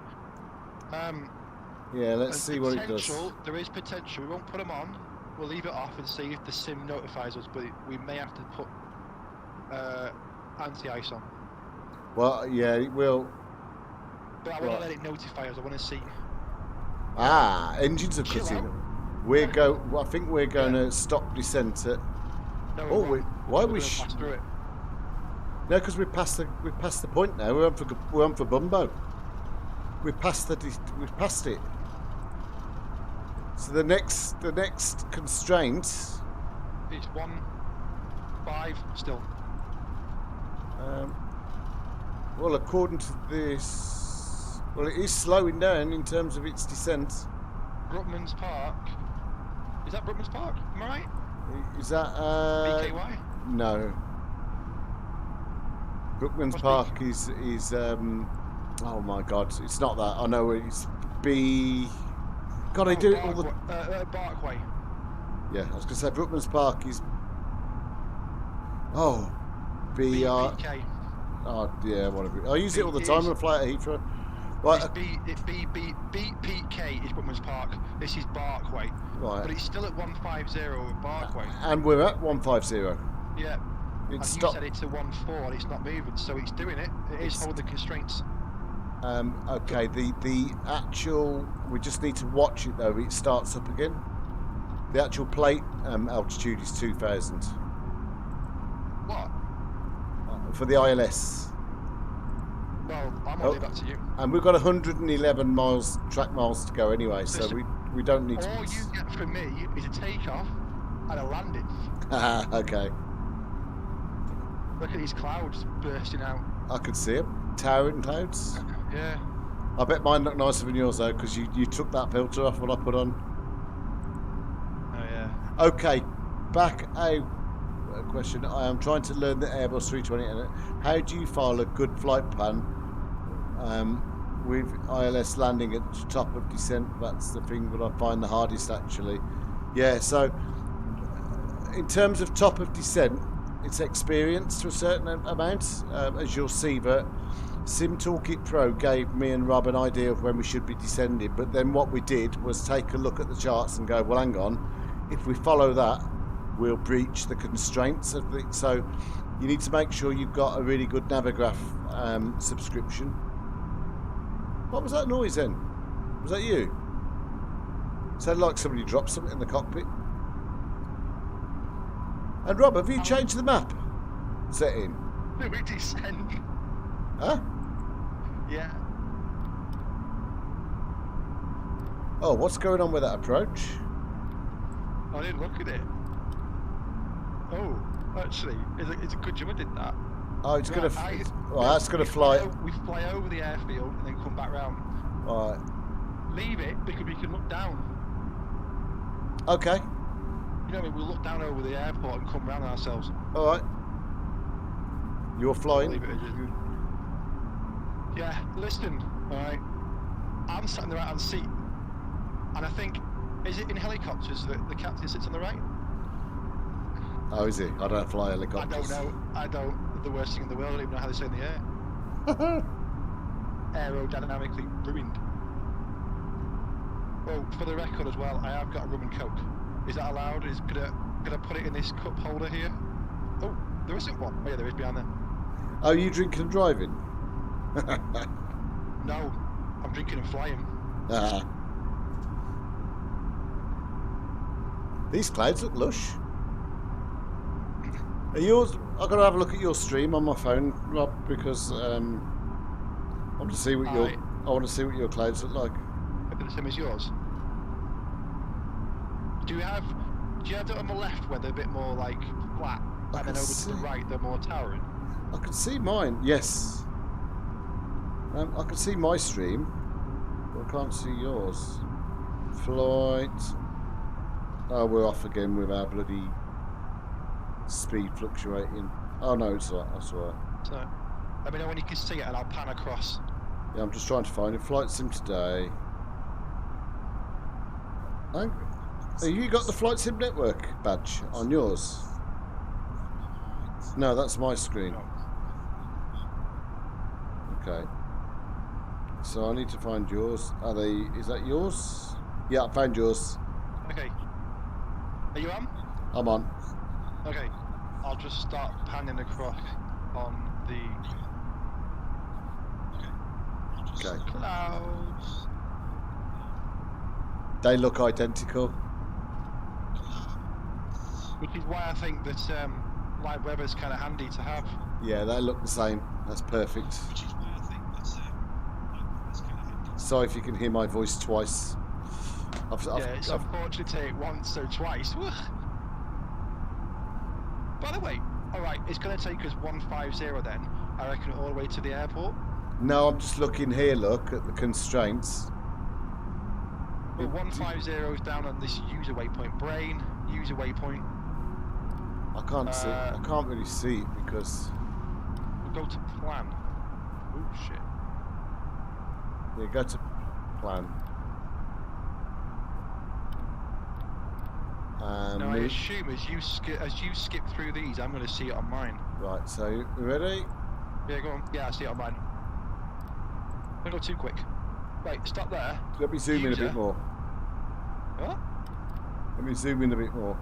Yeah, let's see what it does. There is potential. We won't put them on. We'll leave it off and see if the sim notifies us. But we may have to put anti-ice on. Well, yeah, it will. But I want to let it notify us. I want to see. Engines are cutting. I think we're going to stop descent at. No, why are we? Pass through it. No, because we've passed the point now. We're on for Bumbo. We've passed it. So the next constraint. It's 1.5 still. Well, according to this, it is slowing down in terms of its descent. Brookman's Park. Is that Brookman's Park? Am I right? Is that BKY? No. Brookman's Park is oh my god, it's not that. I know it's B. God, I do it all the. Barkway. Yeah, I was gonna say Brookman's Park is. Oh, BK. Oh yeah, whatever. I use it all the time when I fly at Heathrow. Right. It's BPK is Brookman's Park. This is Barkway. Right. But it's still at 150 at Barkway. And we're at 150. Yeah. It's stopped. You said it's a 1.4 and it's not moving, so it's doing it. It's holding the constraints. Okay, the actual, we just need to watch it though. It starts up again. The actual plate altitude is 2,000. What? For the ILS. Well, I'm gonna leave that to you. And we've got 111 track miles to go anyway, so we don't need to. All you get from me is a takeoff and a landing. Okay. Look at these clouds bursting out. I could see them. Towering clouds. Yeah. I bet mine look nicer than yours though, because you took that filter off what I put on. Oh yeah. Okay, back a question. I am trying to learn the Airbus 320. How do you file a good flight plan with ILS landing at the top of descent? That's the thing that I find the hardest actually. Yeah, so in terms of top of descent, it's experience to a certain amount. As you'll see, that Sim Toolkit Pro gave me and Rob an idea of when we should be descending, but then what we did was take a look at the charts and go, well, hang on, if we follow that, we'll breach the constraints of the. So you need to make sure you've got a really good Navigraph subscription. What was that noise then? Was that you? Sounded like somebody dropped something in the cockpit. And Rob, have you changed the map setting? No, we descend. Huh? Yeah. Oh, what's going on with that approach? I didn't look at it. Oh, actually, it's a good job I did that. Oh, it's gonna. Well, that's gonna fly. We fly over the airfield and then come back round. All right. Leave it because we can look down. Okay. You know what I mean? We'll look down over the airport and come round ourselves. All right. You're flying. Yeah. Listen. All right. I'm sat in the right-hand seat, and I think, is it in helicopters that the captain sits on the right? Oh, is he? I don't fly helicopters. I don't know. I don't. The worst thing in the world. I don't even know how they stay in the air. Aerodynamically ruined. Well, for the record as well, I have got a rum and coke. Is that allowed? Could I put it in this cup holder here? Oh, there isn't one. Oh yeah, there is behind there. Oh, you drinking and driving? No, I'm drinking and flying. These clouds look lush. Are yours? I've got to have a look at your stream on my phone, Rob, because I want to see what your clouds look like. Maybe the same as yours. Do you have it on the left where they're a bit more like flat, and then over to the right they're more towering? I can see mine. Yes. I can see my stream, but I can't see yours. Flight. Oh, we're off again with our bloody speed fluctuating. Oh no, it's alright. That's alright. So, let me know when you can see it, and I'll pan across. Yeah, I'm just trying to find it. FlightSimToday. Have you got the FlightSim Network badge on yours? No, that's my screen. Okay. So I need to find yours. Is that yours? Yeah, I found yours. Okay. Are you on? I'm on. Okay. I'll just start panning across on the clouds. They look identical. Which is why I think that light weather's kind of handy to have. Yeah, they look the same. That's perfect. Sorry if you can hear my voice twice. It's unfortunate to take once, so twice. By the way, alright, it's going to take us 150 then, I reckon, all the way to the airport. No, I'm just looking here, look, at the constraints. But 150 is down on this user waypoint. Brain, user waypoint. I can't see. I can't really see it because... We'll go to plan. Oh, shit. Yeah, go to plan. Now, I assume as you skip through these, I'm going to see it on mine. Right, so you ready? Yeah, go on. Yeah, I see it on mine. Don't go too quick. Right, stop there. Let me zoom in a bit more. What? Let me zoom in a bit more.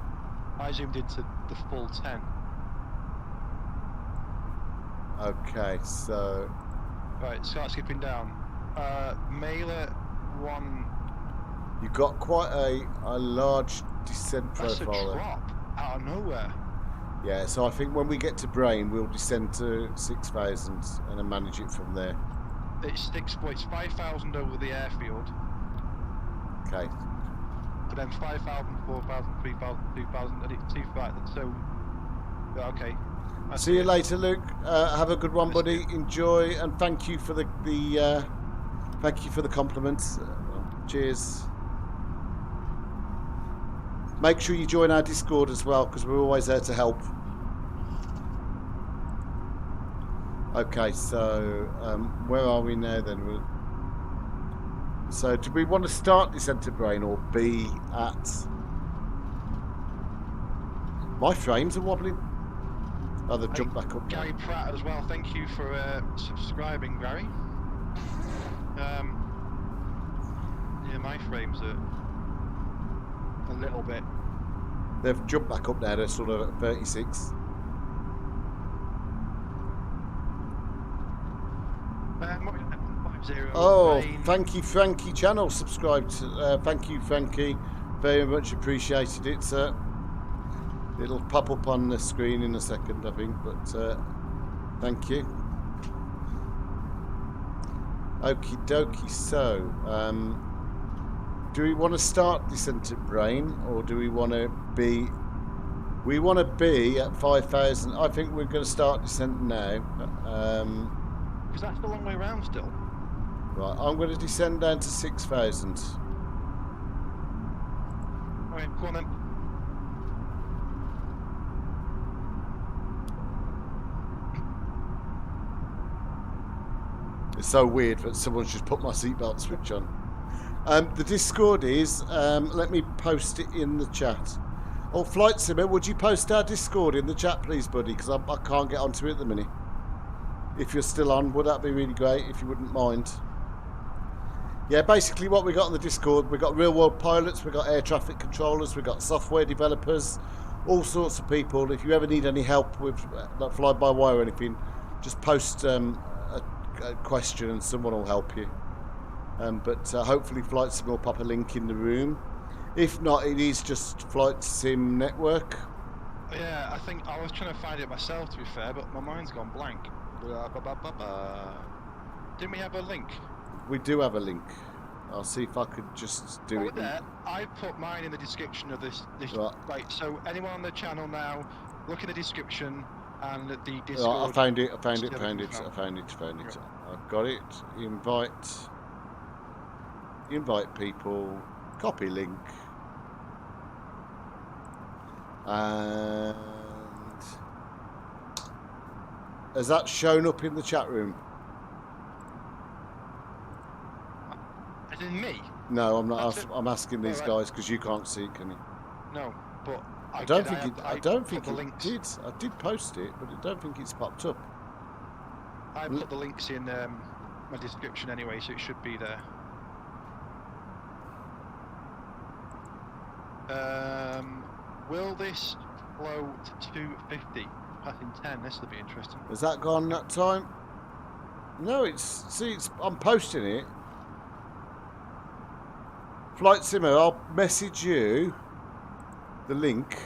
I zoomed into the full 10. Okay, so... Right, start skipping down. Mailer 1... You've got quite a large descent profile. That's a drop out of nowhere. Yeah, so I think when we get to Brain, we'll descend to 6,000 and then manage it from there. It's 5,000 over the airfield. Okay. But then 5,000, 4,000, 3,000, 2,000, and it's 2,000. So, okay. See you later, Luke. Have a good one, buddy. Enjoy, and thank you for the compliments. Cheers. Make sure you join our Discord as well, because we're always there to help. Okay, so where are we now then? So do we want to start descent to Brain or be at... My frames are wobbling. Oh, they've jumped back up. Gary Pratt as well, thank you for subscribing, Gary. Yeah, my frames are a little bit. They've jumped back up there, they're sort of at 36. Oh, thank you, Frankie Channel subscribed. Thank you, Frankie. Very much appreciated it. It'll pop up on the screen in a second, I think, but thank you. Okie dokie. So, do we want to start descent at Brain, or do we want to be... We want to be at 5,000. I think we're going to start descent now. Because that's the long way around still. Right, I'm going to descend down to 6,000. Alright, go on then. It's so weird that someone's just put my seatbelt switch on. The Discord is, let me post it in the chat. Oh, FlightSimmer, would you post our Discord in the chat, please, buddy? Because I can't get onto it at the minute. If you're still on, would that be really great, if you wouldn't mind? Yeah, basically what we got on the Discord, we got real-world pilots, we got air traffic controllers, we got software developers, all sorts of people. If you ever need any help with like fly-by-wire or anything, just post a question and someone will help you. But hopefully FlightSim will pop a link in the room. If not, it is just FlightSim Network. Yeah, I think I was trying to find it myself, to be fair, but my mind's gone blank. Didn't we have a link? We do have a link. I'll see if I could just do it. There, I put mine in the description of this. Right. So anyone on the channel now, look in the description and the Discord. Right, I found it. I found it. I've got it. Invite people. Copy link. And has that shown up in the chat room? As in me? No, I'm not. I'm asking these guys because you can't see it, can you? No, but I don't think it did. I did post it, but I don't think it's popped up. I put the links in my description anyway, so it should be there. Will this flow to 250? Passing 10. This will be interesting. Has that gone that time? No, I'm posting it. Flight Simmer, I'll message you the link.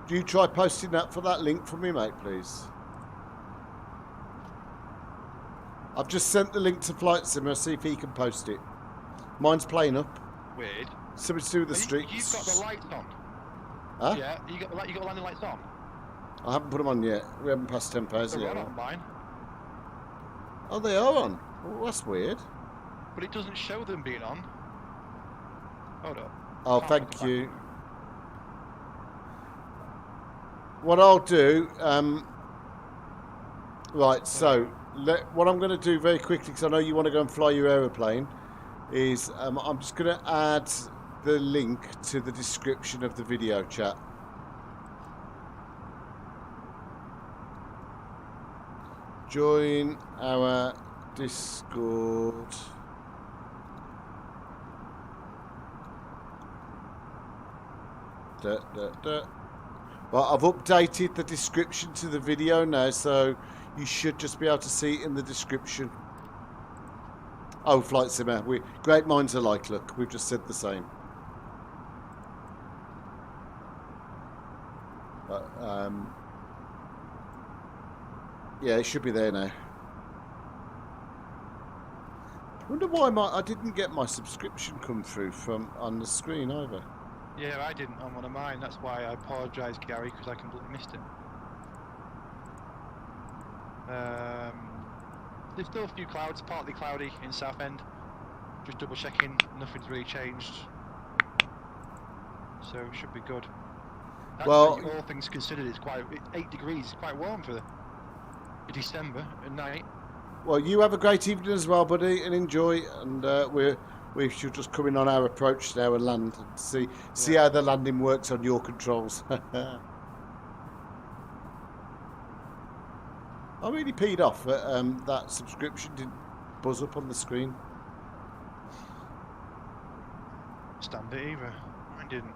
Do you try posting that for that link for me, mate, please? I've just sent the link to Flight Simmer, see if he can post it. Mine's playing up. Weird. Something to do with the streets. You've got the lights on. Huh? Yeah, you got the landing lights on. I haven't put them on yet. We haven't passed 10,000 yet. They're on mine. Oh, they are on. Oh, that's weird. But it doesn't show them being on. Hold up. Oh, thank you. What I'll do, right, so what I'm going to do very quickly, because I know you want to go and fly your aeroplane, is I'm just going to add the link to the description of the video chat. Join our Discord. Well, I've updated the description to the video now, so you should just be able to see it in the description. Oh, Flight Simmer, great minds alike, look, we've just said the same. But, yeah, it should be there now. I wonder why I didn't get my subscription come through on the screen either. Yeah, I didn't on one of mine. That's why I apologise, Gary, because I completely missed it. There's still a few clouds, partly cloudy in Southend. Just double checking, nothing's really changed. So it should be good. Actually, well, all things considered, it's 8 degrees, it's quite warm for December at night. Well, you have a great evening as well, buddy, and enjoy. And we should just come in on our approach now and land and see how the landing works on Yourcontols. I'm really peed off that that subscription didn't buzz up on the screen. Stand it either. Mine didn't.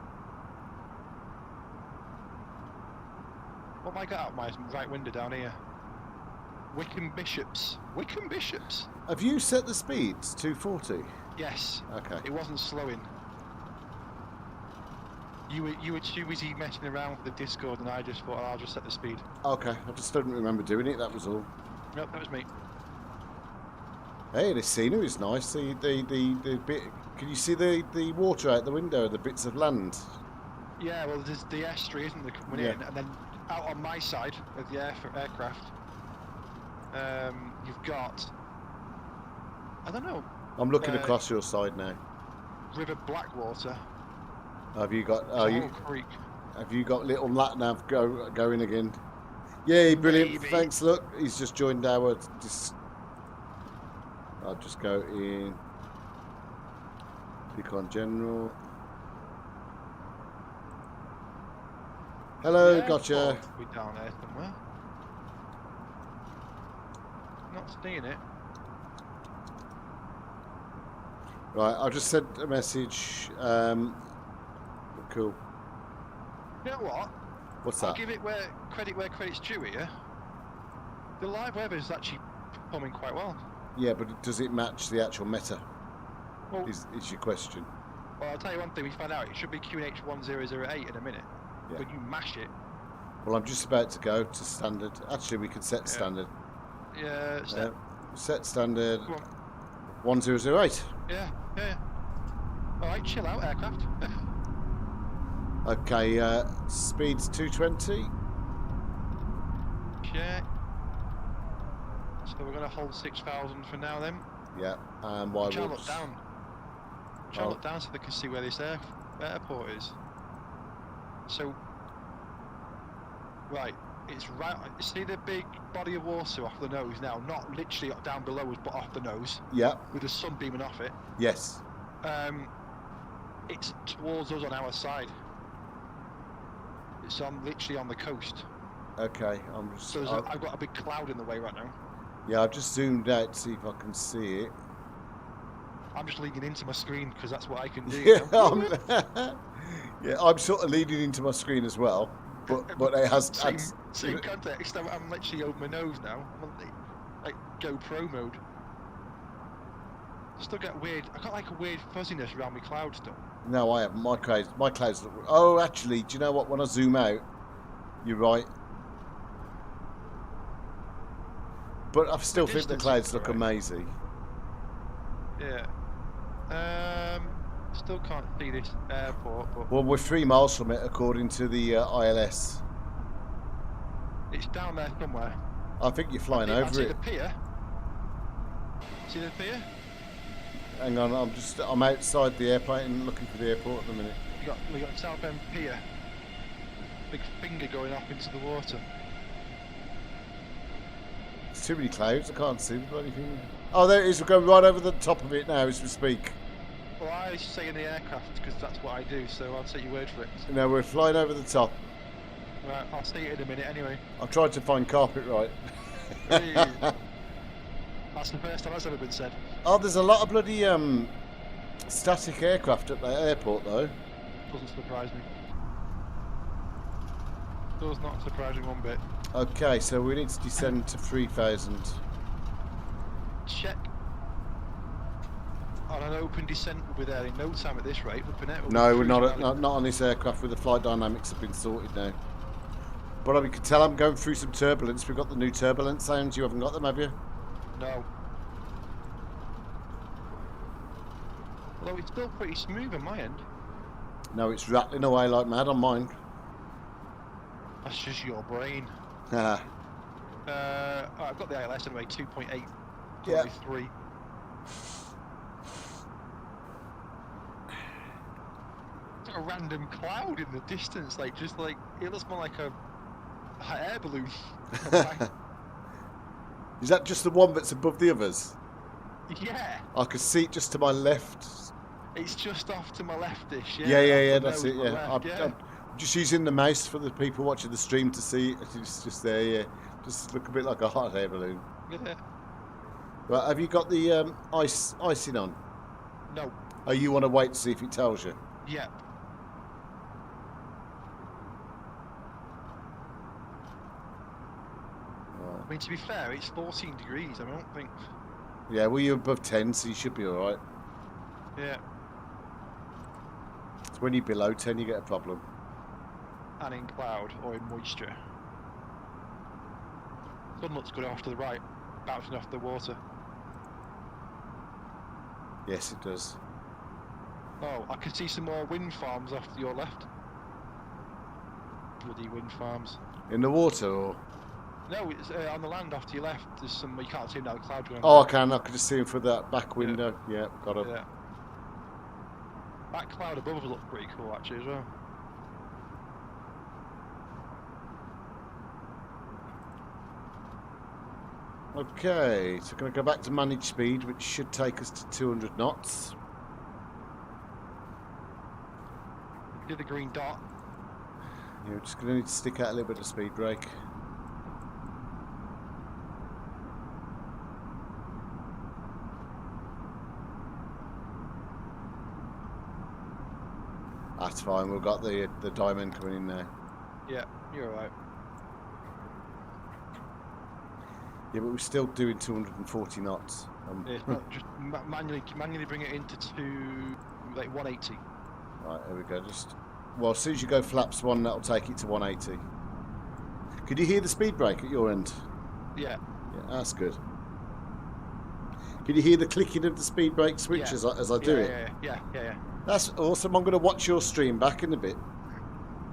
What have I got out my right window down here? Wickham Bishops. Wickham Bishops. Have you set the speeds 240? Yes. Okay. It wasn't slowing. You were too busy messing around with the Discord, and I just thought, I'll just set the speed. Okay, I just didn't remember doing it. That was all. Nope, that was me. Hey, the scenery is nice. The bit. Can you see the water out the window? The bits of land. Yeah, well, there's the estuary, isn't there, coming in, and then out on my side of the aircraft, you've got. I don't know. I'm looking across your side now. River Blackwater. Have you got? Creek. Have you got little Latnav going again? Yay, brilliant! Maybe. Thanks. Look, he's just joined our. I'll just go in. Pick on general. Hello, Yeah, gotcha. we down there somewhere. Not seeing it. Right, I just sent a message. Cool. You know what? What's I'll that? give it credit where credit's due here. The live weather is actually performing quite well. Yeah, but does it match the actual meta? Well, Is your question? Well, I'll tell you one thing we found out. It should be QNH 1008 in a minute. Yeah. When you mash it. Well, I'm just about to go to standard. Actually, we can set standard. Yeah, set. Set standard Come on. 1008. Yeah. Alright, chill out, aircraft. Okay, speed's 220. Okay. So we're going to hold 6,000 for now then. Yeah, and why Try and would... look down. Try and look down so they can see where this airport is. So, right, it's right. See the big body of water off the nose now, not literally down below us, but off the nose. Yeah. With the sun beaming off it. Yes. It's towards us on our side. It's literally on the coast. Okay, I'm just. So I've got a big cloud in the way right now. Yeah, I've just zoomed out to see if I can see it. I'm just leaning into my screen because that's what I can do. Yeah, yeah, I'm sort of leaning into my screen as well, but it has same context. I'm literally over my nose now. I'm on like GoPro mode. Still get weird. I got like a weird fuzziness around my clouds though. No, I haven't. My clouds look. Oh, actually, do you know what? When I zoom out, you're right. But I still think the clouds look amazing. Yeah. Still can't see this airport, but... Well, we're 3 miles from it, according to the ILS. It's down there somewhere. I think you're flying over I see it. the pier. See the pier? Hang on, I'm outside the airplane and looking for the airport at the minute. We got Southend pier. Big finger going up into the water. There's too many clouds, I can't see the bloody thing. Oh, there it is, we're going right over the top of it now as we speak. Well, I say in the aircraft because that's what I do, so I'll take your word for it. No, we're flying over the top. Right, I'll see it in a minute anyway. I've tried to find carpet right. Hey. That's the first time that's ever been said. Oh, there's a lot of bloody static aircraft at that airport though. Doesn't surprise me. Does not surprise me one bit. Okay, so we need to descend to 3,000. Check. On an open descent, we'll be there in no time at this rate. No, we're not on this aircraft with the flight dynamics have been sorted now. But I can tell I'm going through some turbulence. We've got the new turbulence sounds. You haven't got them, have you? No. Although it's still pretty smooth on my end. No, it's rattling away like mad on mine. That's just your brain. Haha. I've got the ILS anyway, 2.8. Yeah. 3. It's a random cloud in the distance, like it looks more like a hot air balloon. Is that just the one that's above the others? Yeah. I can see it just to my left. It's just off to my leftish. Yeah, that's it. Yeah, left, I'm just using the mouse for the people watching the stream to see it. It's just there. Yeah, just look a bit like a hot air balloon. Yeah. Right, have you got the icing on? No. Oh, you want to wait to see if it tells you? Yeah. Right. I mean, to be fair, it's 14 degrees. I don't think. Yeah, well, you're above 10, so you should be all right. Yeah. It's when you're below 10 you get a problem. And in cloud or in moisture. Sun looks good off to the right, bouncing off the water. Yes, it does. Oh, I can see some more wind farms off to your left. Bloody wind farms. In the water, or? No, it's on the land off to your left. There's some, you can't see them now, the clouds going Oh, by. I can just see him through that back window. Yeah, got him. Yeah. That cloud above us looks pretty cool actually as well. Okay, so going to go back to manage speed, which should take us to 200 knots. Do the green dot. Yeah, we're just going to need to stick out a little bit of speed brake. That's fine, we've got the diamond coming in there. Yeah, you're alright. Yeah, but we're still doing 240 knots. Yeah, it's not just manually bring it into like 180. Right, there we go. Well, as soon as you go flaps 1, that'll take it to 180. Could you hear the speed brake at your end? Yeah. Yeah, that's good. Can you hear the clicking of the speed brake switch as I do it? Yeah. That's awesome. I'm going to watch your stream back in a bit.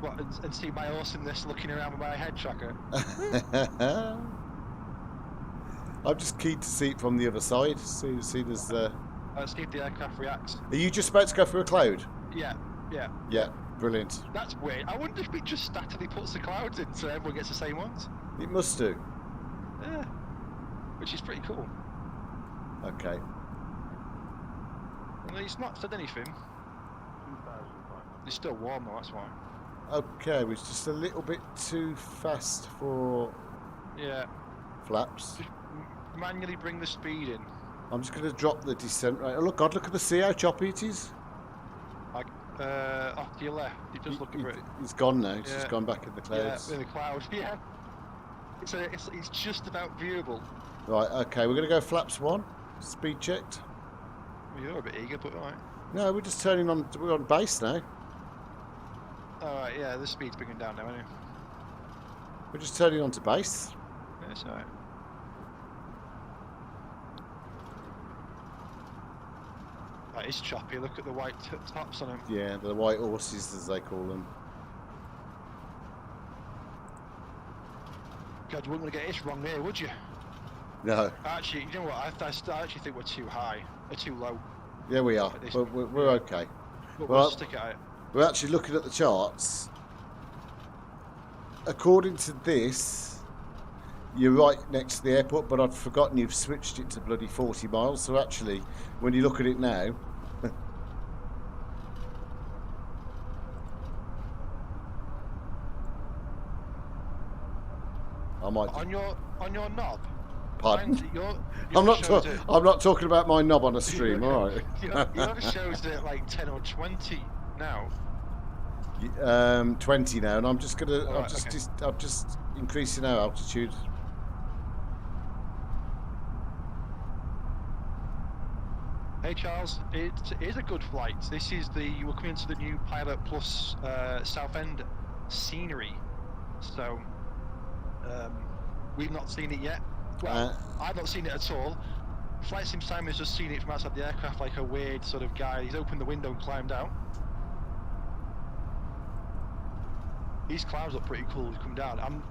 What, and see my awesomeness looking around with my head tracker. I'm just keen to see it from the other side. See there's. Let's see if the aircraft reacts. Are you just about to go through a cloud? Yeah. Yeah, brilliant. That's weird. I wonder if it just statically puts the clouds in so everyone gets the same ones. It must do. Yeah. Which is pretty cool. Okay. Well, he's not said anything. It's still warm though, that's why. Okay, we're just a little bit too fast for flaps. Just manually bring the speed in. I'm just going to drop the descent rate. Oh, look, God, look at the sea, how choppy it is. Like, off to your left, it does look a bit. It's gone now, it's just gone back in the clouds. Yeah, in the clouds, yeah. It's just about viewable. Right, okay, we're going to go flaps 1. Speed checked. Well, you're a bit eager, but alright. No, we're just turning on, we're on base now. Alright, yeah, the speed's bringing down now, anyway. We're just turning on to base. Yeah, it's alright. That is choppy, look at the white tops on them. Yeah, the white horses, as they call them. God, you wouldn't want to get this wrong here, would you? No. Actually, you know what? I actually think we're too high, or too low. Yeah, we are. We're okay. But Well, we'll stick at it. We're actually looking at the charts. According to this, you're right next to the airport, but I've forgotten you've switched it to bloody 40 miles. So actually, when you look at it now, I might. On your knob. Pardon? Your I'm not talking about my knob on a stream. All right. Yours shows it like 10 or 20 now. 20 now, and I'm just gonna. Right, I'm just increasing our altitude. Hey Charles, it is a good flight. We're coming to the new Pilot Plus Southend scenery, so we've not seen it yet. Well, I've not seen it at all. FlightSim Simon's just seen it from outside the aircraft like a weird sort of guy. He's opened the window and climbed out. These clouds look pretty cool as you come down.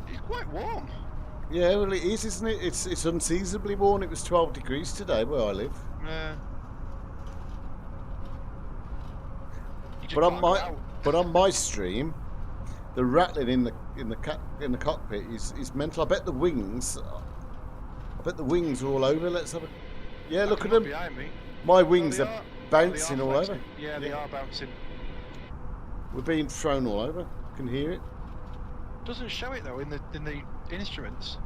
It's quite warm. Yeah, well, it is, isn't it? It's unseasonably warm. It was 12 degrees today where I live. But on my stream, the rattling in the cockpit is mental. I bet the wings are all over. Let's have a. Yeah, look at them. Behind me. My wings are bouncing all over. Yeah, they are bouncing. We're being thrown all over. Can hear it. Doesn't show it though in the instruments.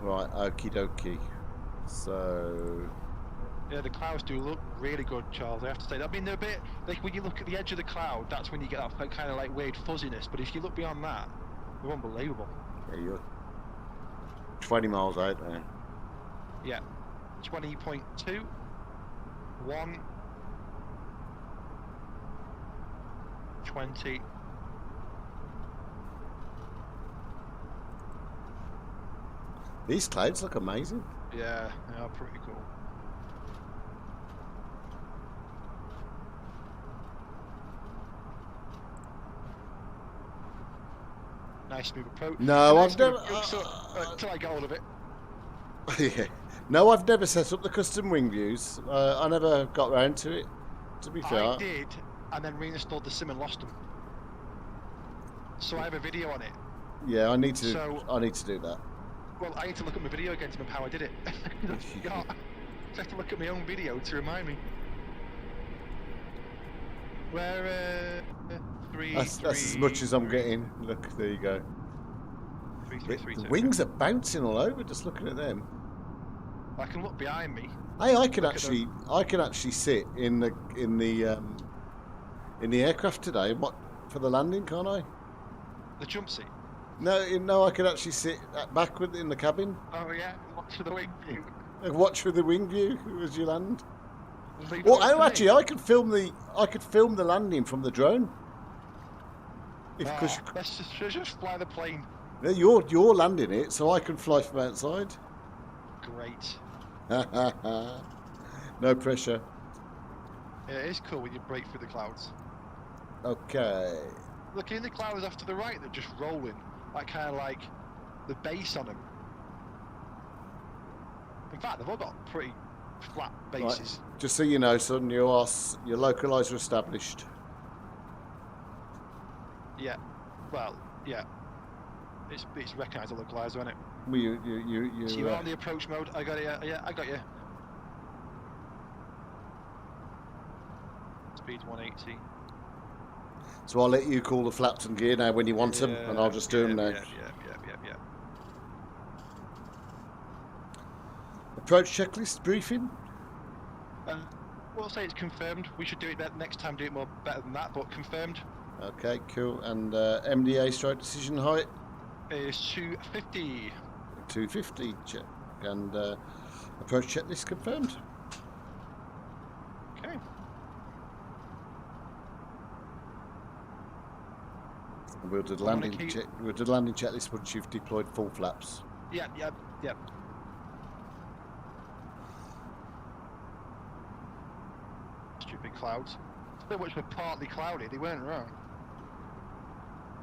Right, okie dokie. So. Yeah, the clouds do look really good, Charles. I have to say. I mean, they're a bit like when you look at the edge of the cloud. That's when you get that kind of like weird fuzziness. But if you look beyond that, they're unbelievable. Yeah, you're 20 miles out there. Yeah, 20.2, 1, 20. These clouds look amazing. Yeah, they are pretty cool. Nice smooth approach. No, nice I've never. Until I get hold of it. Yeah. No, I've never set up the custom wing views. I never got round to it. To be fair, I did, and then reinstalled the sim and lost them. So I have a video on it. Yeah, I need to do that. Well, I need to look at my video again to know how I did it. I forgot. I have to look at my own video to remind me. Where, That's as much as I'm getting. Look, there you go. The wings are bouncing all over. Just looking at them. I can look behind me. Hey, I can actually sit in the aircraft today. For the landing, can't I? The jump seat. No, I can actually sit backward in the cabin. Oh yeah, watch for the wing view. Watch for the wing view as you land. Well, actually, I could film the landing from the drone. Let's just fly the plane. You're landing it, so I can fly from outside. Great. No pressure. Yeah, it is cool when you break through the clouds. Okay. Look, in the clouds off to the right, they're just rolling. Like kind of like the base on them. In fact, they've all got pretty flat bases. Right. Just so you know, son, your localizer established. Yeah. Well, yeah. It's recognised a localizer, isn't it? Well, you. So you're on the approach mode. I got it. Yeah, I got you. Speed 180. So I'll let you call the flaps and gear now when you want them, and I'll just do them now. Yeah. Approach checklist briefing. We'll say it's confirmed. We should do it next time. Do it better than that, but confirmed. Okay, cool. And MDA stroke decision height Is 250. 250. Check. And approach checklist confirmed. Okay. We'll do the landing checklist once you've deployed full flaps. Yep. Stupid clouds. Which were partly cloudy. They weren't wrong.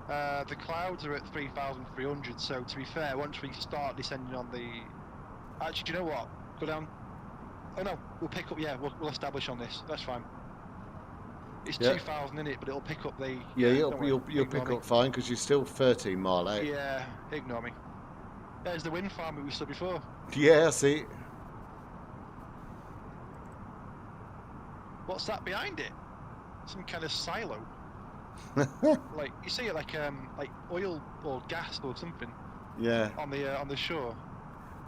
The clouds are at 3,300. So to be fair, once we start descending on the, actually, do you know what? Go down. Oh no, we'll pick up. Yeah, we'll establish on this. That's fine. It's 2,000 in it, but it'll pick up the. Yeah, you'll pick up fine because you're still 13 mile out. Yeah, ignore me. There's the wind farm we saw before. Yeah, I see. What's that behind it? Some kind of silo. Like you see it like oil or gas or something. Yeah. On the shore.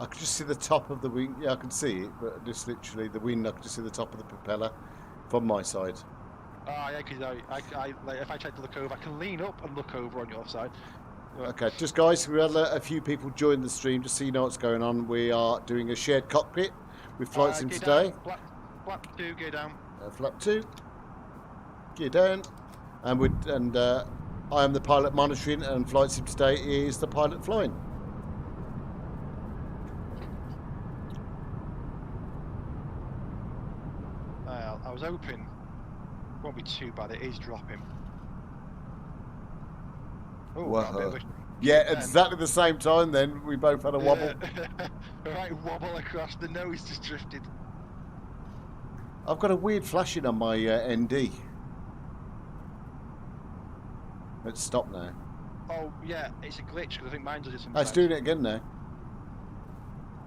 I can just see the top of the wing. Yeah, I can see it, but just literally the wind. I can just see the top of the propeller from my side. Ah, yeah, because I like if I try to look over, I can lean up and look over on your side. Okay, just guys, we had a few people join the stream just so you know what's going on. We are doing a shared cockpit with FlightSimToday. Flap 2, go down. Flap 2, gear down, and I am the pilot monitoring, and FlightSimToday is the pilot flying. I was hoping it won't be too bad. It is dropping. Oh, wow. Yeah, exactly the same time. Then we both had a wobble. Right, wobble across. The nose just drifted. I've got a weird flashing on my ND. Let's stop now. Oh yeah, it's a glitch because I think mine does it sometimes. It's doing it again now.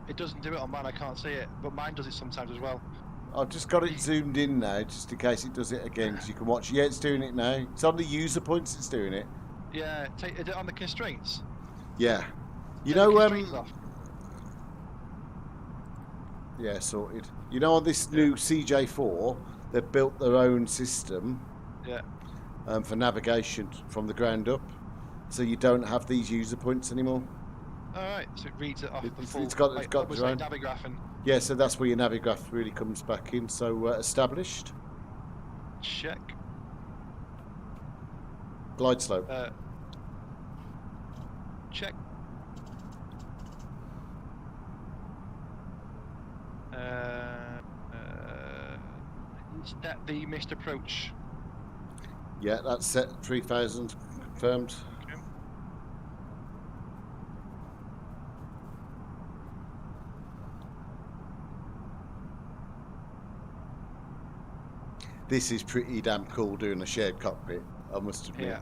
It doesn't do it on mine. I can't see it, but mine does it sometimes as well. I've just got it zoomed in now, just in case it does it again, because you can watch. Yeah, it's doing it now. It's on the user points. It's doing it. Yeah, is it on the constraints? Yeah. You Take know, the constraints off. Yeah, sorted. You know, on this new CJ4, they've built their own system. Yeah. For navigation from the ground up, so you don't have these user points anymore. All right, so it reads it off the full. It's got like Navigraph and. Yeah, so that's where your Navigraph really comes back in. So established. Check. Glide slope. Check. Is that the missed approach? Yeah, that's set 3,000 confirmed. Okay. This is pretty damn cool doing a shared cockpit, I must admit. Yeah.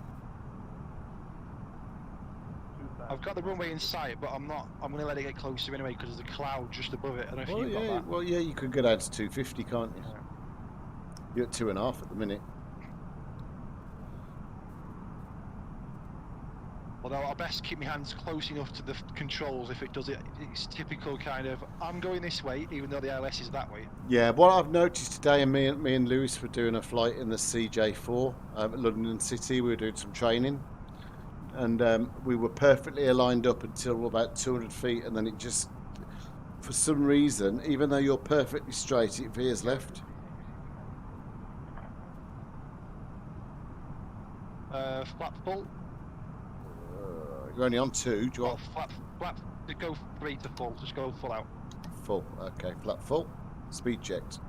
I've got the runway in sight, but I'm going to let it get closer anyway because there's a cloud just above it. I don't know if you've got that. Well, yeah, you could go down to 250, can't you? Yeah. You're at 2.5 at the minute. Although I'll best keep my hands close enough to the controls if it does it. It's typical kind of, I'm going this way, even though the ILS is that way. Yeah, what I've noticed today, and me and Lewis were doing a flight in the CJ4 at London City. We were doing some training, and we were perfectly aligned up until about 200 feet, and then it just, for some reason, even though you're perfectly straight, it veers left. Flap full. You're only on 2. Do you Well, want flap, to go 3 to full. Just go full out. full? Okay, flap full. Speed checked.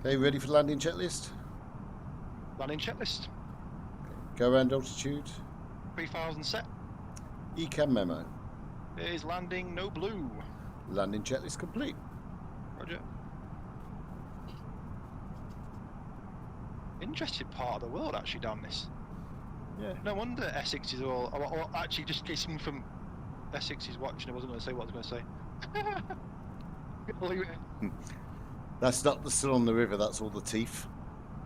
Okay, ready for landing checklist? Landing checklist. Go around altitude. 3000 set. ECAM memo. It is landing no blue. Landing checklist complete. Roger. Interesting part of the world actually down this. Yeah. No wonder Essex is all. Or actually, just in case someone from Essex is watching, I wasn't going to say what I was going to say. That's not the sun on the river, that's all the teeth.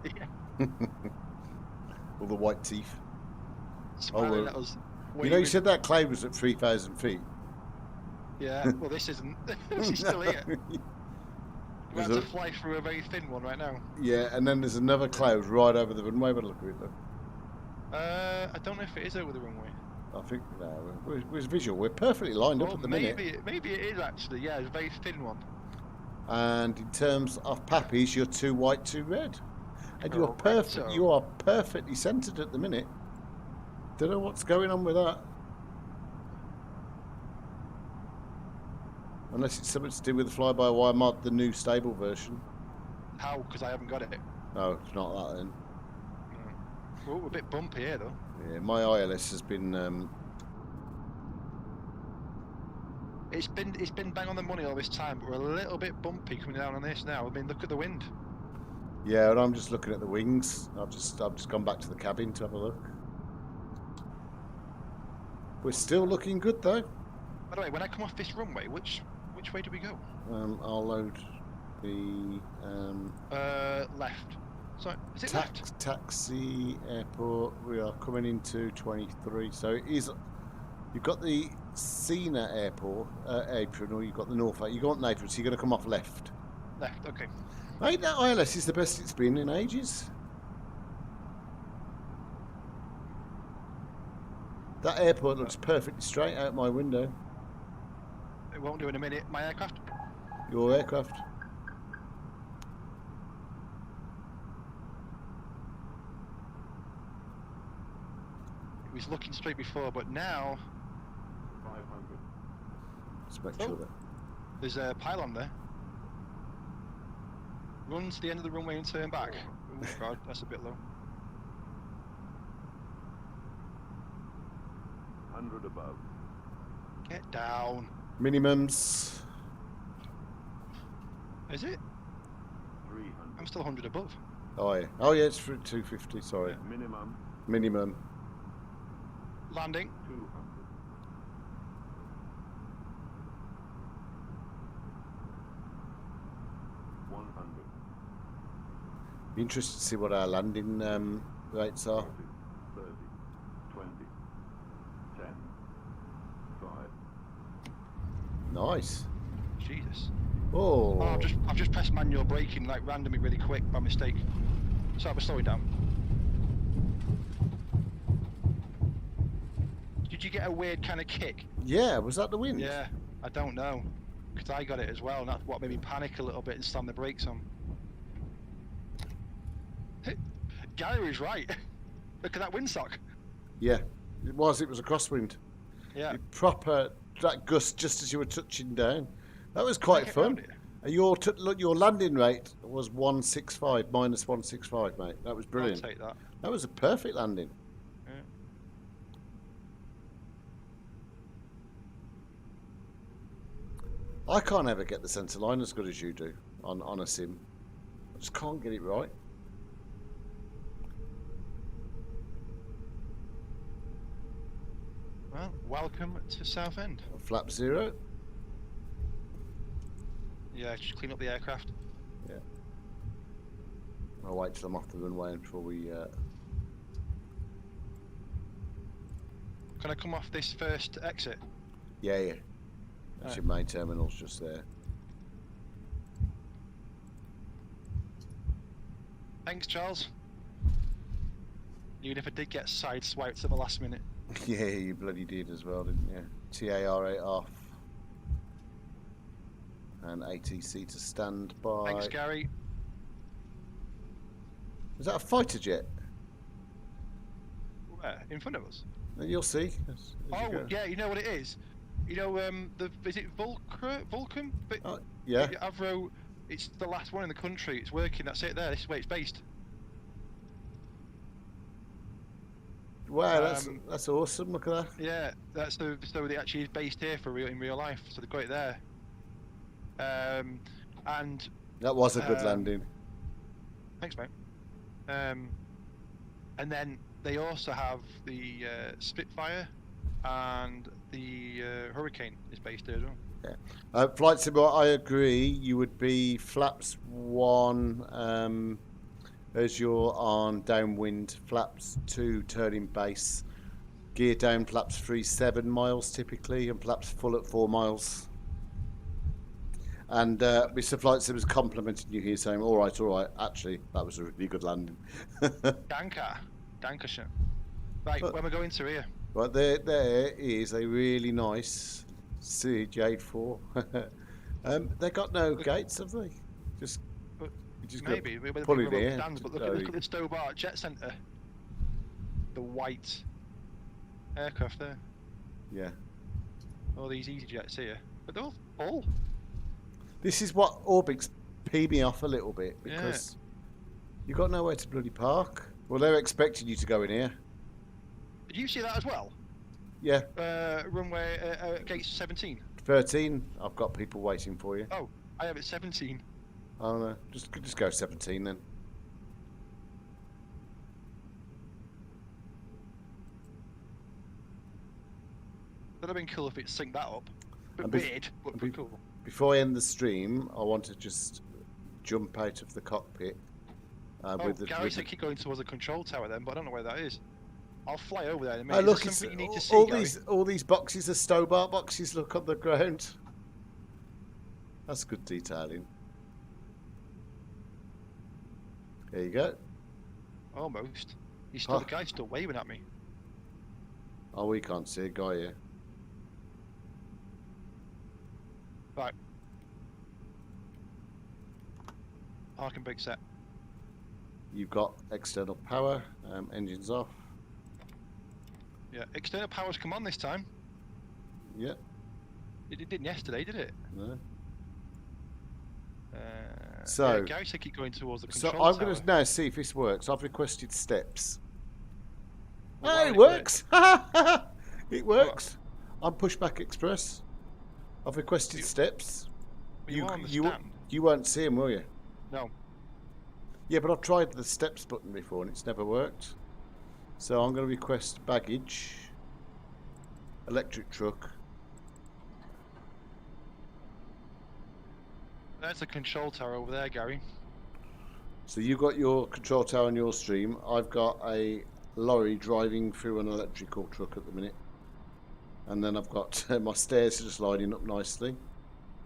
Yeah. All the white teeth. Smiling at us. You know, you said that cloud was at 3,000 feet. Yeah, well, this isn't. This is still here. We're about to fly through a very thin one right now. Yeah, and then there's another cloud right over the runway, but look at it though. I don't know if it is over the runway. I think, no, we're visual. We're perfectly lined up at the minute. Maybe it is actually, yeah, it's a very thin one. And in terms of pappies, you're 2 white, 2 red. And you're Correcto. perfect. You are perfectly centered at the minute. Don't know what's going on with that. Unless it's something to do with the fly-by-wire mod, the new stable version. How? Because I haven't got it. No, it's not that then. Oh, we're a bit bumpy here though. Yeah, my ILS has been. It's been bang on the money all this time, but we're a little bit bumpy coming down on this now. I mean, look at the wind. Yeah, and I'm just looking at the wings. I've just gone back to the cabin to have a look. We're still looking good though. By the way, when I come off this runway, which way do we go? I'll load the Left. Sorry, is it left? Taxi airport. We are coming into 23. So it is. You've got the Cena airport apron, or you've got the Norfolk. You got an apron, so you're going to come off left. Left. Okay. Mate, that ILS is the best it's been in ages. That airport looks perfectly straight out my window. It won't do in a minute. My aircraft. Your aircraft. It was looking straight before, but now 500. Just make sure that. there's a pylon there. Run to the end of the runway and turn back. Oh god, that's a bit low. 100 above. Get down. Minimums. Is it? 300. I'm still 100 above. Oh yeah. Oh yeah, it's for 250. Sorry. Minimum. Minimum. Landing. 200. 100. Be interested to see what our landing rates are. 30, 20, 10, 5. Nice. Jesus. Oh. Oh, I've just pressed manual braking like randomly really quick by mistake. So I was slowing down. Did you get a weird kind of kick? Yeah, was that the wind? Yeah, I don't know. Because I got it as well, and that's what made me panic a little bit and slam the brakes on. Gary was right. Look at that windsock. Yeah, it was. It was a crosswind. Yeah. Proper that gust just as you were touching down. That was quite Get fun. round it. Your landing rate was 165 minus 165, mate. That was brilliant. I'll take that. That was a perfect landing. Yeah. I can't ever get the centre line as good as you do on a sim. I just can't get it right. Well, welcome to Southend. Flap 0. Yeah, just clean up the aircraft. Yeah. I'll wait till I'm off the runway before we. Can I come off this first exit? Yeah, yeah. That's your main terminal's just there. Thanks, Charles. Even if I did get sideswiped at the last minute. Yeah, you bloody did as well, didn't you? TAR8 off. And ATC to stand by. Thanks, Gary. Is that a fighter jet? In front of us. You'll see. As you Oh, go. yeah, you know what it is? You know, is it Vulcan? But Yeah. Avro, it's the last one in the country. It's working. That's it there. This is where it's based. Wow, that's awesome. Look at that. Yeah, that's so it actually is based here in real life. So they've got it there. And That was a good landing. thanks, mate. And then they also have the Spitfire and the Hurricane is based there as well. Yeah. Flight Simulator, I agree. You would be flaps 1 as you're on downwind, flaps 2 turning base, gear down, flaps 3 7 miles typically, and flaps full at 4 miles. And Mr. Flight Sim was complimenting you here, saying, all right, actually, that was a really good landing. Dankeschön. Right, where am I going to here? Right, there is a really nice CJ4. They got no gates, have they? Just Maybe. pull it in. But look at the Stobart Jet Centre. The white aircraft there. Yeah. All these EasyJets here. But they're all full. This is what ORBX pee me off a little bit, because you've got nowhere to bloody park. Well, they're expecting you to go in here. Did you see that as well? Yeah. Runway gate 17. 13. I've got people waiting for you. Oh, I have it 17. Oh no, just go 17 then. That'd have been cool if it synced that up. Bit And weird, but cool. Before I end the stream, I want to just jump out of the cockpit. Gary said keep going towards the control tower then, but I don't know where that is. I'll fly over there in a minute. Oh, look, Is there it's something you need to see, all these boxes are Stobart boxes. Look on the ground. That's good detailing. There you go. Almost. The guy's still waving at me. Oh, we can't see a guy here. Right. Parking brake set. You've got external power, engines off. Yeah, external power's come on this time. Yeah. It didn't yesterday, did it? No. Yeah, Gary said keep going towards the control tower. I'm going to now see if this works. I've requested steps. Well, Oh, it works! It works. I'm Pushback Express. I've requested steps. You won't see them, will you? No. Yeah, but I've tried the steps button before and it's never worked. So I'm going to request baggage, electric truck. That's a control tower over there, Gary. So you got your control tower on your stream. I've got a lorry driving through an electrical truck at the minute. And then I've got my stairs just lining up nicely.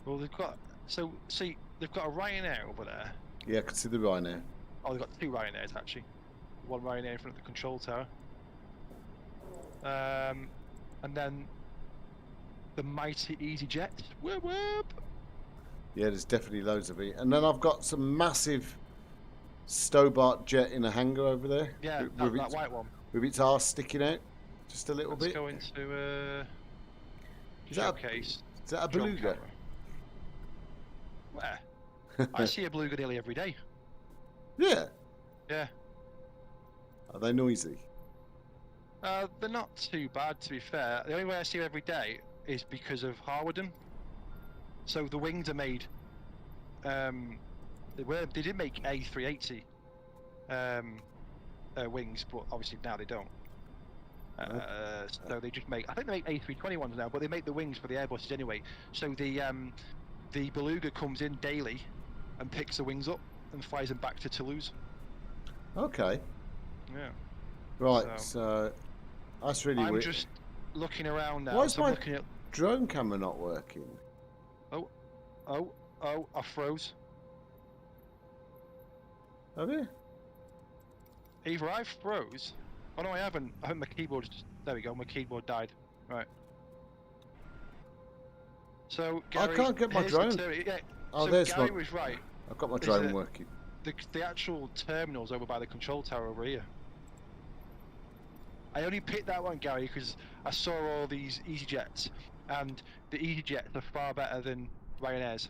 Well, they've got... So, see, they've got a Ryanair over there. Yeah, I can see the Ryanair. Oh, they've got 2 Ryanairs, actually. One Ryanair in front of the control tower. And then the mighty EasyJet. Whoop, whoop. Yeah, there's definitely loads of it. And then I've got some massive Stobart jet in a hangar over there. Yeah, with that white one. With its arse sticking out just a little Let's bit. go into Is that showcase. Is that a drone beluga? camera. Where? I see a beluga nearly every day. Yeah. Yeah. Are they noisy? They're not too bad, to be fair. The only way I see them every day is because of Harwoodham. So the wings are made. They did make A380 wings, but obviously now they don't. So they just make. I think they make A320s now, but they make the wings for the Airbuses anyway. So the beluga comes in daily and picks the wings up and flies them back to Toulouse. Okay. Yeah. Right. So that's really I'm weird. just looking around now. Why is so I'm my looking at... drone camera not working? Oh, I froze. Have you? Either I froze. Oh no, I haven't. I think my keyboard. There we go. My keyboard died. Right. So Gary, I can't get my here's drone. Yeah. Oh, so there's Gary my... was right. I've got my There's drone working. The actual terminal's over by the control tower over here. I only picked that one, Gary, because I saw all these EasyJets, and the EasyJets are far better than Ryanair's.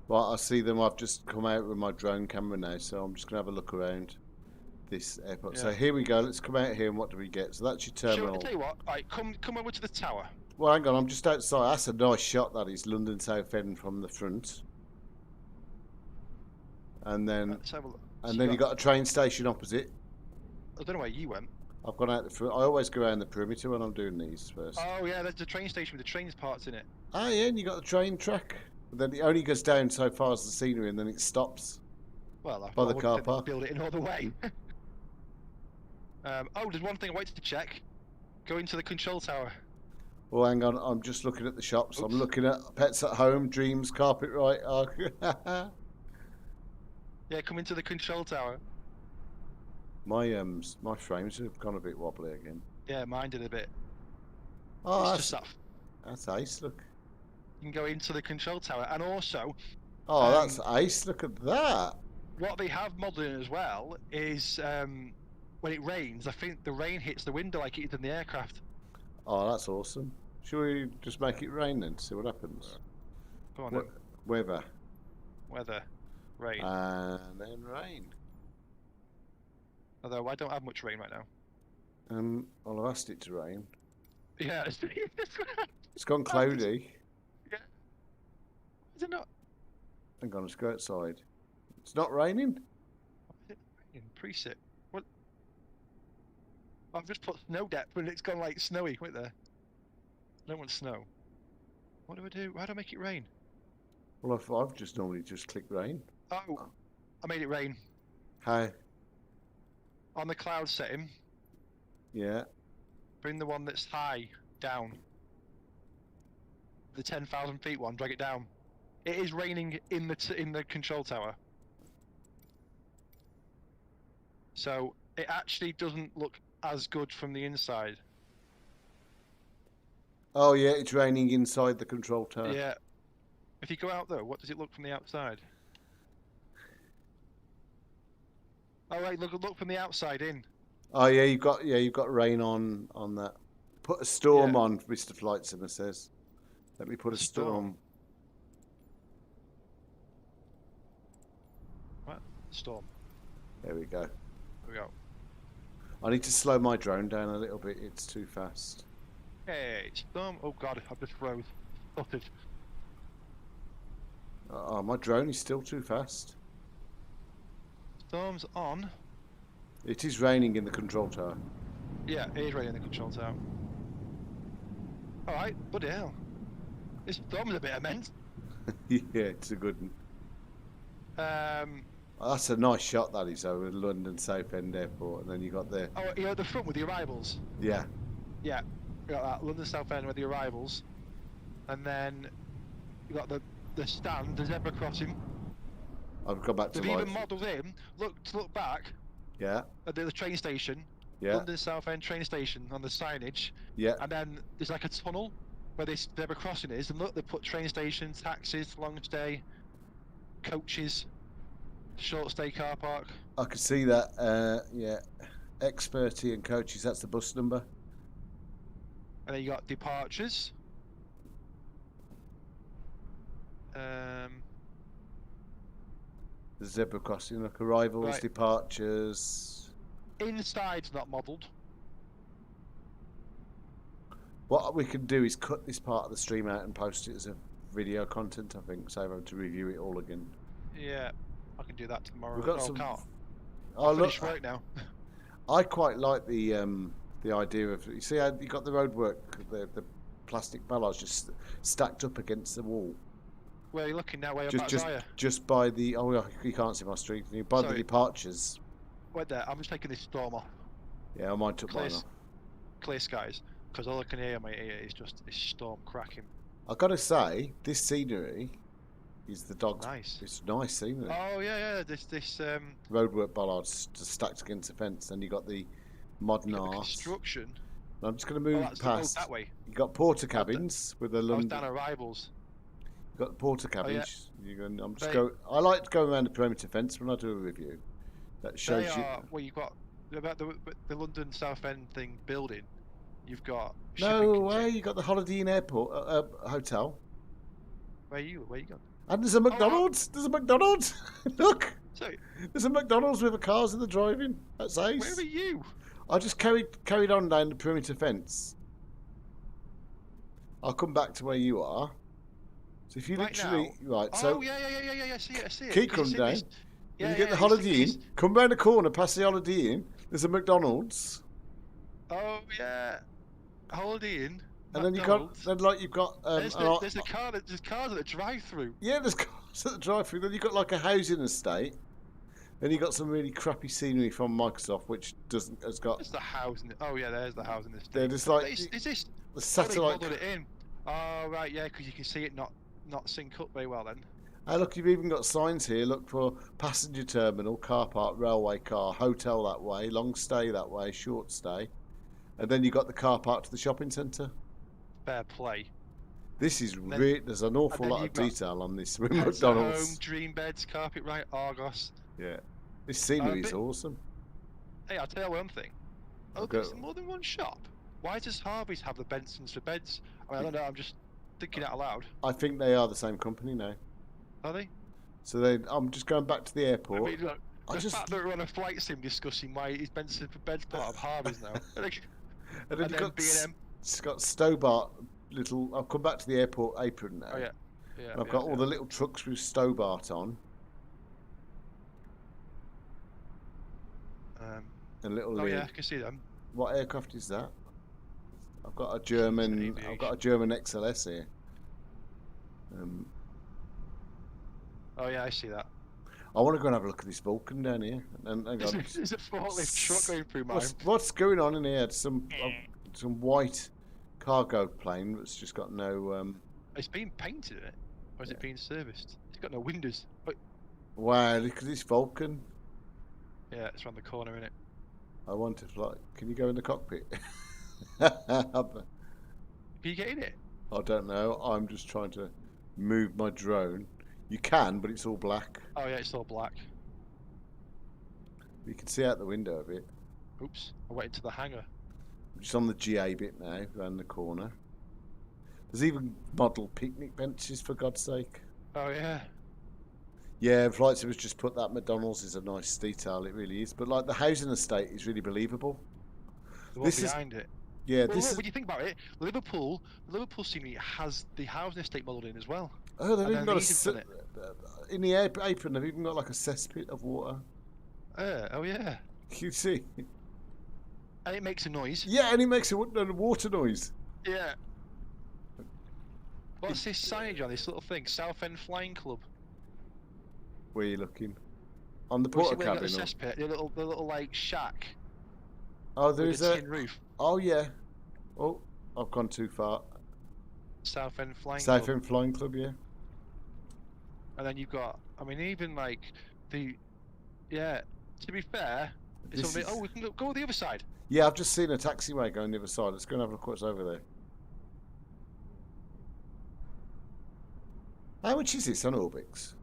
Well, I see them. I've just come out with my drone camera now, so I'm just going to have a look around this airport. So Yeah. here we go. Let's come out here, and what do we get? So that's your Sure, terminal. I'll tell you what. Right, come over to the tower. Well, hang on. I'm just outside. That's a nice shot. That is London Southend from the front. And then, Let's have a look. and So then you got a train station opposite. I don't know where you went. I've gone out the front. I always go around the perimeter when I'm doing these first. Oh yeah, there's the train station with the trains parts in it. Oh yeah, and you got the train track. But then it only goes down so far as the scenery, and then it stops. Well, By the I car wouldn't park. build it in all the way. Oh, there's one thing I wanted to check. Go into the control tower. Well, hang on. I'm just looking at the shops. Oops. I'm looking at Pets at Home, Dreams, Carpet Right. Yeah, come into the control tower. My frames have gone a bit wobbly again. Yeah, mine did a bit. Oh, It's just that that's ace. Look. you can go into the control tower, and also Oh, that's ace. Look at that. what they have modded in as well is when it rains, I think the rain hits the window like it did in the aircraft. Oh, that's awesome. Shall we just make it rain then? See what happens. Come on, then. Weather. Weather, rain. And then rain. Although I don't have much rain right now. Well, I've asked it to rain. Yeah, is It's gone cloudy. it not? Hang on, let's go outside. It's not raining. In preset. What? I've just put snow depth and it's gone like snowy. Wait there. I don't want snow. What do I do? How do I make it rain? Well, I've just normally just clicked rain. Oh, I made it rain. How? On the cloud setting, Yeah. bring the one that's high down. The 10,000 feet one, drag it down. It is raining in the control tower. So it actually doesn't look as good from the inside. Oh yeah, it's raining inside the control tower. Yeah. If you go out though, what does it look from the outside? Oh right, look from the outside in. Oh yeah, you've got rain on that. Put a storm Yeah. on, Mr. Flight Simmer says. Let me put a storm. What? Storm. There we go. There we go. I need to slow my drone down a little bit. It's too fast. Hey, storm. Oh god, I've just froze. Stuttered. Oh, my drone is still too fast. Storm's on. It is raining in the control tower. Yeah, it is raining in the control tower. Alright, bloody hell. This storm's a bit immense. Yeah, it's a good one. That's a nice shot, that is, over London Southend Airport. And then you got the... Oh, you're at the front with the arrivals. Yeah. Yeah, you got that London Southend with the arrivals. And then you got the stand, the zebra crossing. I've gone back to They've life. even modelled in, look back Yeah. at the train station. Yeah. London Southend train station on the signage. Yeah. And then there's like a tunnel where this zebra crossing is. And look, they put train stations, taxis, long stay, coaches, short stay car park. I could see that. Yeah. Experty and coaches, that's the bus number. And then you got departures. The zebra crossing, like arrivals, Right. departures. Inside's not modelled. What we can do is cut this part of the stream out and post it as a video content, I think, so I'm able to review it all again. Yeah, I can do that tomorrow. We've got Oh, some... can't. Oh, look, Finish work now. I quite like the idea of... You see how you got the roadwork, the plastic ballards just stacked up against the wall? Where are you looking now? Where you're Just by the... Oh, you can't see my stream. By the Sorry. departures. Wait there, I'm just taking this storm off. Yeah, I might took mine off. Clear skies. Because all I can hear in my ear is just this storm cracking. I've got to say, this scenery is the dog's... Nice. It's nice scenery. Oh yeah, this Roadwork bollards just stacked against the fence, and you got the modern the art. construction. And I'm just going to move that's past. that way. You got porter cabins with the I was London. down arrivals. You got the porter Oh, yeah. cabins. I They- like to go around the perimeter fence when I do a review. That shows They you. are well. You've got about the London Southend thing building. You've got No shipping way, containers. you got the Holiday Inn Airport hotel. Where you gone? And there's a McDonald's. There's a McDonald's. Look, So there's a McDonald's with the cars in the driving. That's where ace. are you? I just carried on down the perimeter fence. I'll come back to where you are. So if you Right literally now? right, Oh so yeah. I see it. keep 'Cause coming it's in down. this- when you Yeah, get the it's- Holiday it's- Inn, come round the corner past the Holiday Inn. There's a McDonald's, Oh yeah. Holiday Inn. and then McDonald's. you've got There's cars at the drive-through. yeah, there's cars at the drive-through. Then you've got like a housing estate. Then you got some really crappy scenery from Microsoft, which has got There's the housing. Oh yeah, there's the housing estate. they're just like Is this? the They satellite. modded it in. Oh right, yeah, because you can see it not sync up very well then. Oh, look, you've even got signs here. Look for passenger terminal, car park, railway car, hotel that way, long stay that way, short stay. And then you've got the car park to the shopping centre. Fair play. This is then- really, there's an awful then lot of you've got detail on this with Pets at Home, McDonald's. dream beds, carpet right, Argos. Yeah. This scenery is bit- awesome. Hey, I'll tell you one thing. Oh, Okay. there's more than one shop. Why does Harvey's have the Bensons for beds? I mean, I don't know. I'm just thinking out loud. I think they are the same company now. Are they? So I'm just going back to the I airport. mean, look, I the just- fact that we're on a flight sim discussing why is Benson for beds part of Harvey's now. And then and you've then got, B&M. it's got Stobart little. I've come back to the airport apron now. Oh yeah. Yeah. And I've got all the little trucks with Stobart on. And little Oh lid. yeah, I can see them. What aircraft is that? I've got a German. I've got a German XLS here. Oh yeah, I see that. I want to go and have a look at this Vulcan down here. And hang on. There's a forklift truck going through mine. What's going on in here? Some white cargo plane that's just got no. It's been painted in it, or is it being serviced? It's got no windows. But Wow! Look at this Vulcan. yeah, it's around the corner, innit? I want to fly. Can you go in the cockpit? Can you get in it? I don't know. I'm just trying to move my drone. You can, but it's all black. Oh yeah, it's all black. You can see out the window a bit. Oops, I went into the hangar. I'm just on the GA bit now, round the corner. There's even model picnic benches, for God's sake. Oh yeah. Yeah, FlightSim's just put that McDonald's is a nice detail, it really is. But like the housing estate is really believable. The one This is- behind it. Yeah, Well, this look, is. when you think about it, the Liverpool scenery has the housing estate modelled in as well. Oh, they've and even then got these have done in the apron. They've even got like a cesspit of water. Oh yeah. You see? And it makes a noise. Yeah, and it makes a water noise. Yeah. What's this signage on this little thing? Southend Flying Club. Where are you looking? On the Where you porta see where you got cabin. the Or... cesspit, the little like shack Oh, there with is the a. tin roof. Oh yeah. Oh, I've gone too far. Southend Flying Club. Southend Flying Club, yeah. And then you've got, I mean, even like the, yeah. To be fair, it's This a bit, is- oh, we can go the other side. Yeah, I've just seen a taxiway going the other side. Let's go and have a look what's over there. How much is this on ORBX? Let's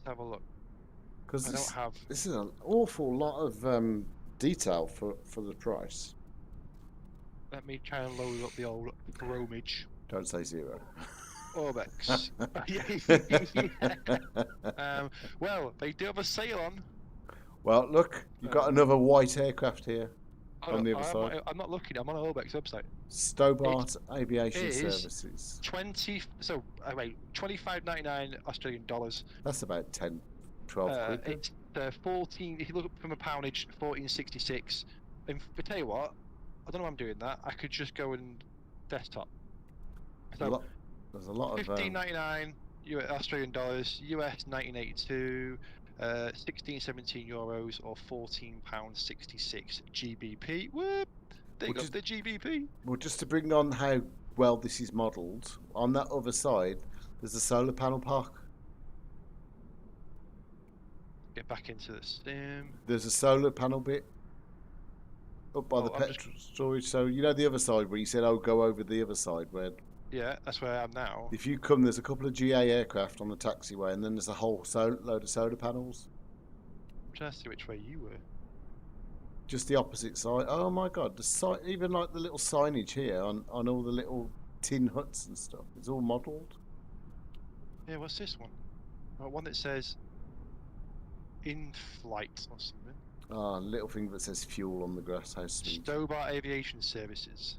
have a look. Because I don't have. this is an awful lot of detail for the price. Let me try and load up the old Bromage. Don't say zero. ORBX. Well, they do have a sale on. Well, look, you've got another white aircraft here Oh, on the no, other side. I'm not looking. I'm on an ORBX website. Stobart Aviation is Services. 25.99 Australian dollars. That's about 10, 12 quid. It's 14. If you look from a poundage, 14.66. And I tell you what, I don't know why I'm doing that. I could just go and desktop. So There's a lot of 15.99 Australian dollars, US 1982, 16.17 euros, or £14.66 GBP. Whoop! There you Which go, is- the GBP. Well, just to bring on how well this is modelled, on that other side, there's a solar panel park. Get back into the sim. There's a solar panel bit up by Oh, the I'm just- petrol storage. So you know the other side where you said, "Oh, go over the other side." Where Yeah, that's where I am now. if you come, there's a couple of GA aircraft on the taxiway, and then there's a whole load of solar panels. I'm trying to see which way you were. Just the opposite side. Oh my god, even like the little signage here on all the little tin huts and stuff. It's all modelled. Yeah, what's this one? Oh, one that says in flight or something. Ah, little thing that says fuel on the grass. How sweet. Stobart Aviation Services.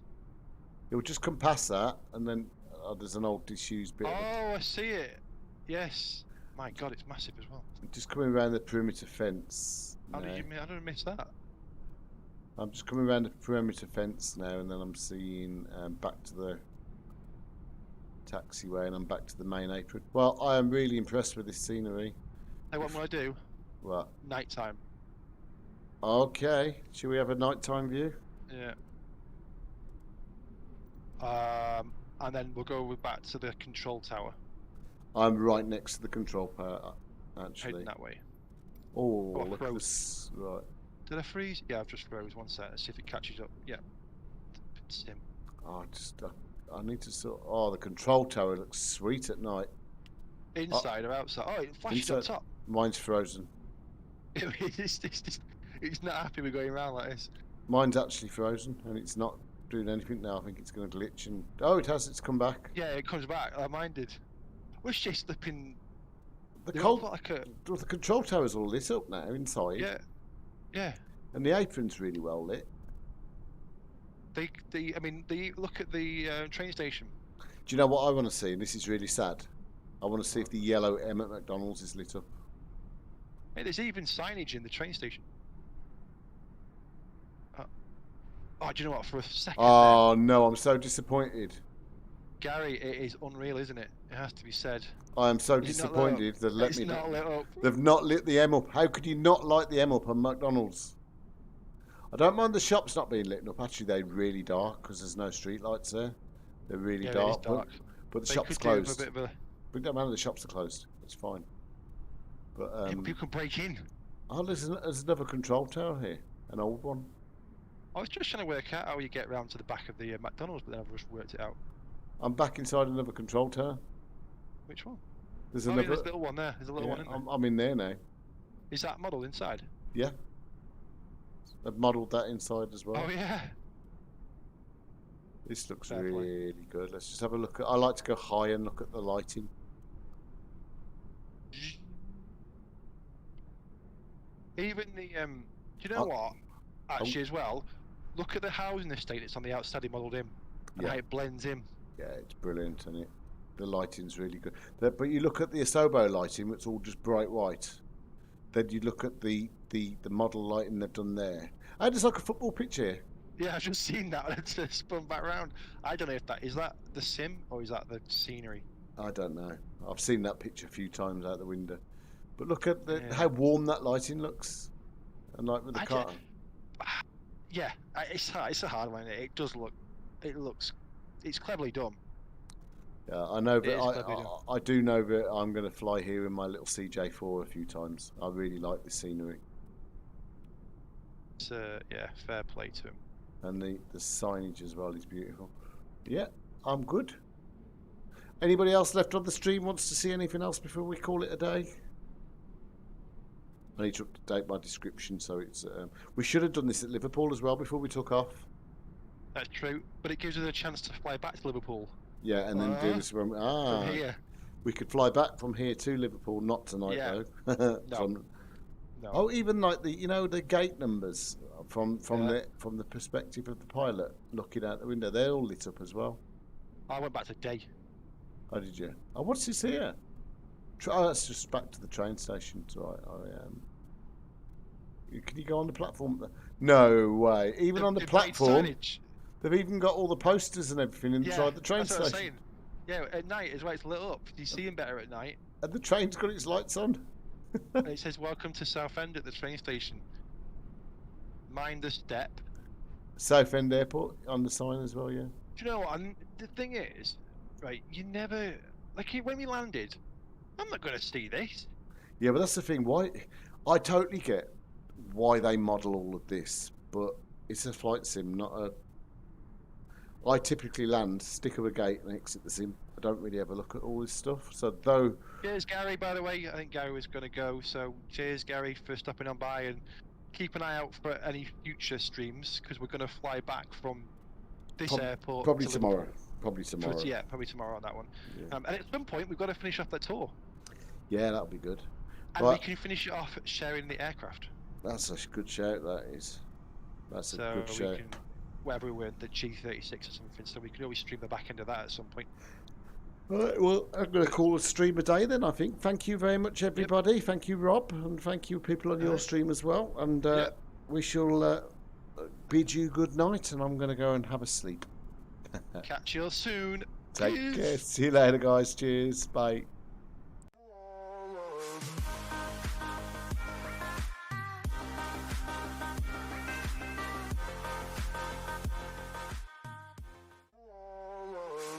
It will just come past that, and then there's an old disused bit. Oh, I see it. Yes. My God, it's massive as well. Just coming around the perimeter fence. How now. did you? I don't miss that. I'm just coming around the perimeter fence now, and then I'm seeing back to the taxiway, and I'm back to the main apron. Well, I am really impressed with this scenery. Hey, what am I gonna do? What? Nighttime. Okay. Should we have a nighttime view? Yeah. And then we'll go back to the control tower. I'm right next to the control tower, actually. Heading that way. Oh, Oh, I look at froze. this. Right. Did I freeze? Yeah, I've just froze. One sec. Let's see if it catches up. Yeah. Sim. Oh, I need to sort. Oh, the control tower looks sweet at night. Inside or outside? Oh, it flashes up Inside. top. Mine's frozen. It's not happy with going around like this. Mine's actually frozen, and it's not doing anything now. I think it's going to glitch and. Oh, it has. It's come back. Yeah, it comes back. Mine did. Wish they slipping. The They cold. all got like a. Well, the control tower's all lit up now inside. Yeah. Yeah. And the apron's really well lit. I mean, they look at the train station. Do you know what I want to see? And this is really sad. I want to see if the yellow M at McDonald's is lit up. Hey, there's even signage in the train station. Oh, do you know what? For a second, Oh no, I'm so disappointed. Gary, it is unreal, isn't it? It has to be said. I am so Is it not lit up? disappointed. They've let It's me not lit up. They've not lit the M up. How could you not light the M up on McDonald's? I don't mind the shops not being lit up. Actually, they're really dark because there's no street lights there. They're really Yeah, it is dark. dark. But the They shop's could do with closed. a bit of a. But don't matter, the shops are closed. It's fine. But Yeah, people can break in. oh, there's another control tower here, an old one. I was just trying to work out how you get round to the back of the McDonald's, but then I've just worked it out. I'm back inside another control tower. Which one? There's Oh, yeah, another. there's a little one there. There's a little yeah, one in there. I'm in there now. Is that model inside? Yeah. I've modelled that inside as well. Oh yeah. This looks Fair play. really good. Let's just have a look at. I like to go high and look at the lighting. Even the do you know what? Actually, as well, look at the housing estate that's on the outside he modelled in, and Yeah. how it blends in. Yeah, it's brilliant, isn't it? The lighting's really good. But you look at the Asobo lighting, it's all just bright white. Then you look at the model lighting they've done there. And it's like a football pitch here. Yeah, I've just seen that. It's just spun back round. I don't know if that is that the sim or is that the scenery. I don't know. I've seen that picture a few times out the window. But look at Yeah. how warm that lighting looks. And like with the I car. Yeah, it's a hard one. It does look. It looks. It's cleverly done. Yeah, I know It is that cleverly done. I do know that I'm going to fly here in my little CJ4 a few times. I really like the scenery. It's yeah, fair play to him. And the signage as well is beautiful. Yeah, I'm good. Anybody else left on the stream wants to see anything else before we call it a day? I need to update my description so it's... we should have done this at Liverpool as well before we took off. That's true, but it gives us a chance to fly back to Liverpool Yeah, and then do this when... from here. We could fly back from here to Liverpool, not tonight Yeah. though. No. No. Oh, even like the gate numbers from Yeah. the perspective of the pilot looking out the window, they're all lit up as well. I went back to day. Oh, did you? Oh, what's this here? Oh, that's just back to the train station. It's all right. Can you go on the platform? No way. Even on the They've made platform, signage. they've even got all the posters and everything inside the train that's what I was station. saying. Yeah, at night is why it's lit up. You see him better at night. And the train's got its lights on. And it says "Welcome to Southend" at the train station. Mind the step. Southend Airport on the sign as well, yeah. Do you know what? The thing is, right? You never when we landed. I'm not going to see this. Yeah, but that's the thing. Why? I totally get why they model all of this, but it's a flight sim, not a. I typically land, stick of a gate, and exit the sim. I don't really ever look at all this stuff. So though, Cheers, Gary. By the way, I think Gary was going to go. So cheers, Gary, for stopping on by, and keep an eye out for any future streams because we're going to fly back from this airport. probably to tomorrow. Liverpool. Probably tomorrow. Yeah, probably tomorrow on that one. Yeah. And at some point, we've got to finish off that tour. Yeah, that'll be good. And Right. we can finish it off sharing the aircraft. That's a good shout. That is. That's a So good we shout. can, wherever we were, the G36 or something, so we can always stream the back end of that at some point. Right, well, I'm going to call a stream a day then, I think. Thank you very much, everybody. Thank you, Rob, and thank you, people on your stream as well. And we shall bid you good night, and I'm going to go and have a sleep. Catch you all soon. Take Peace. care. See you later, guys. Cheers. Bye.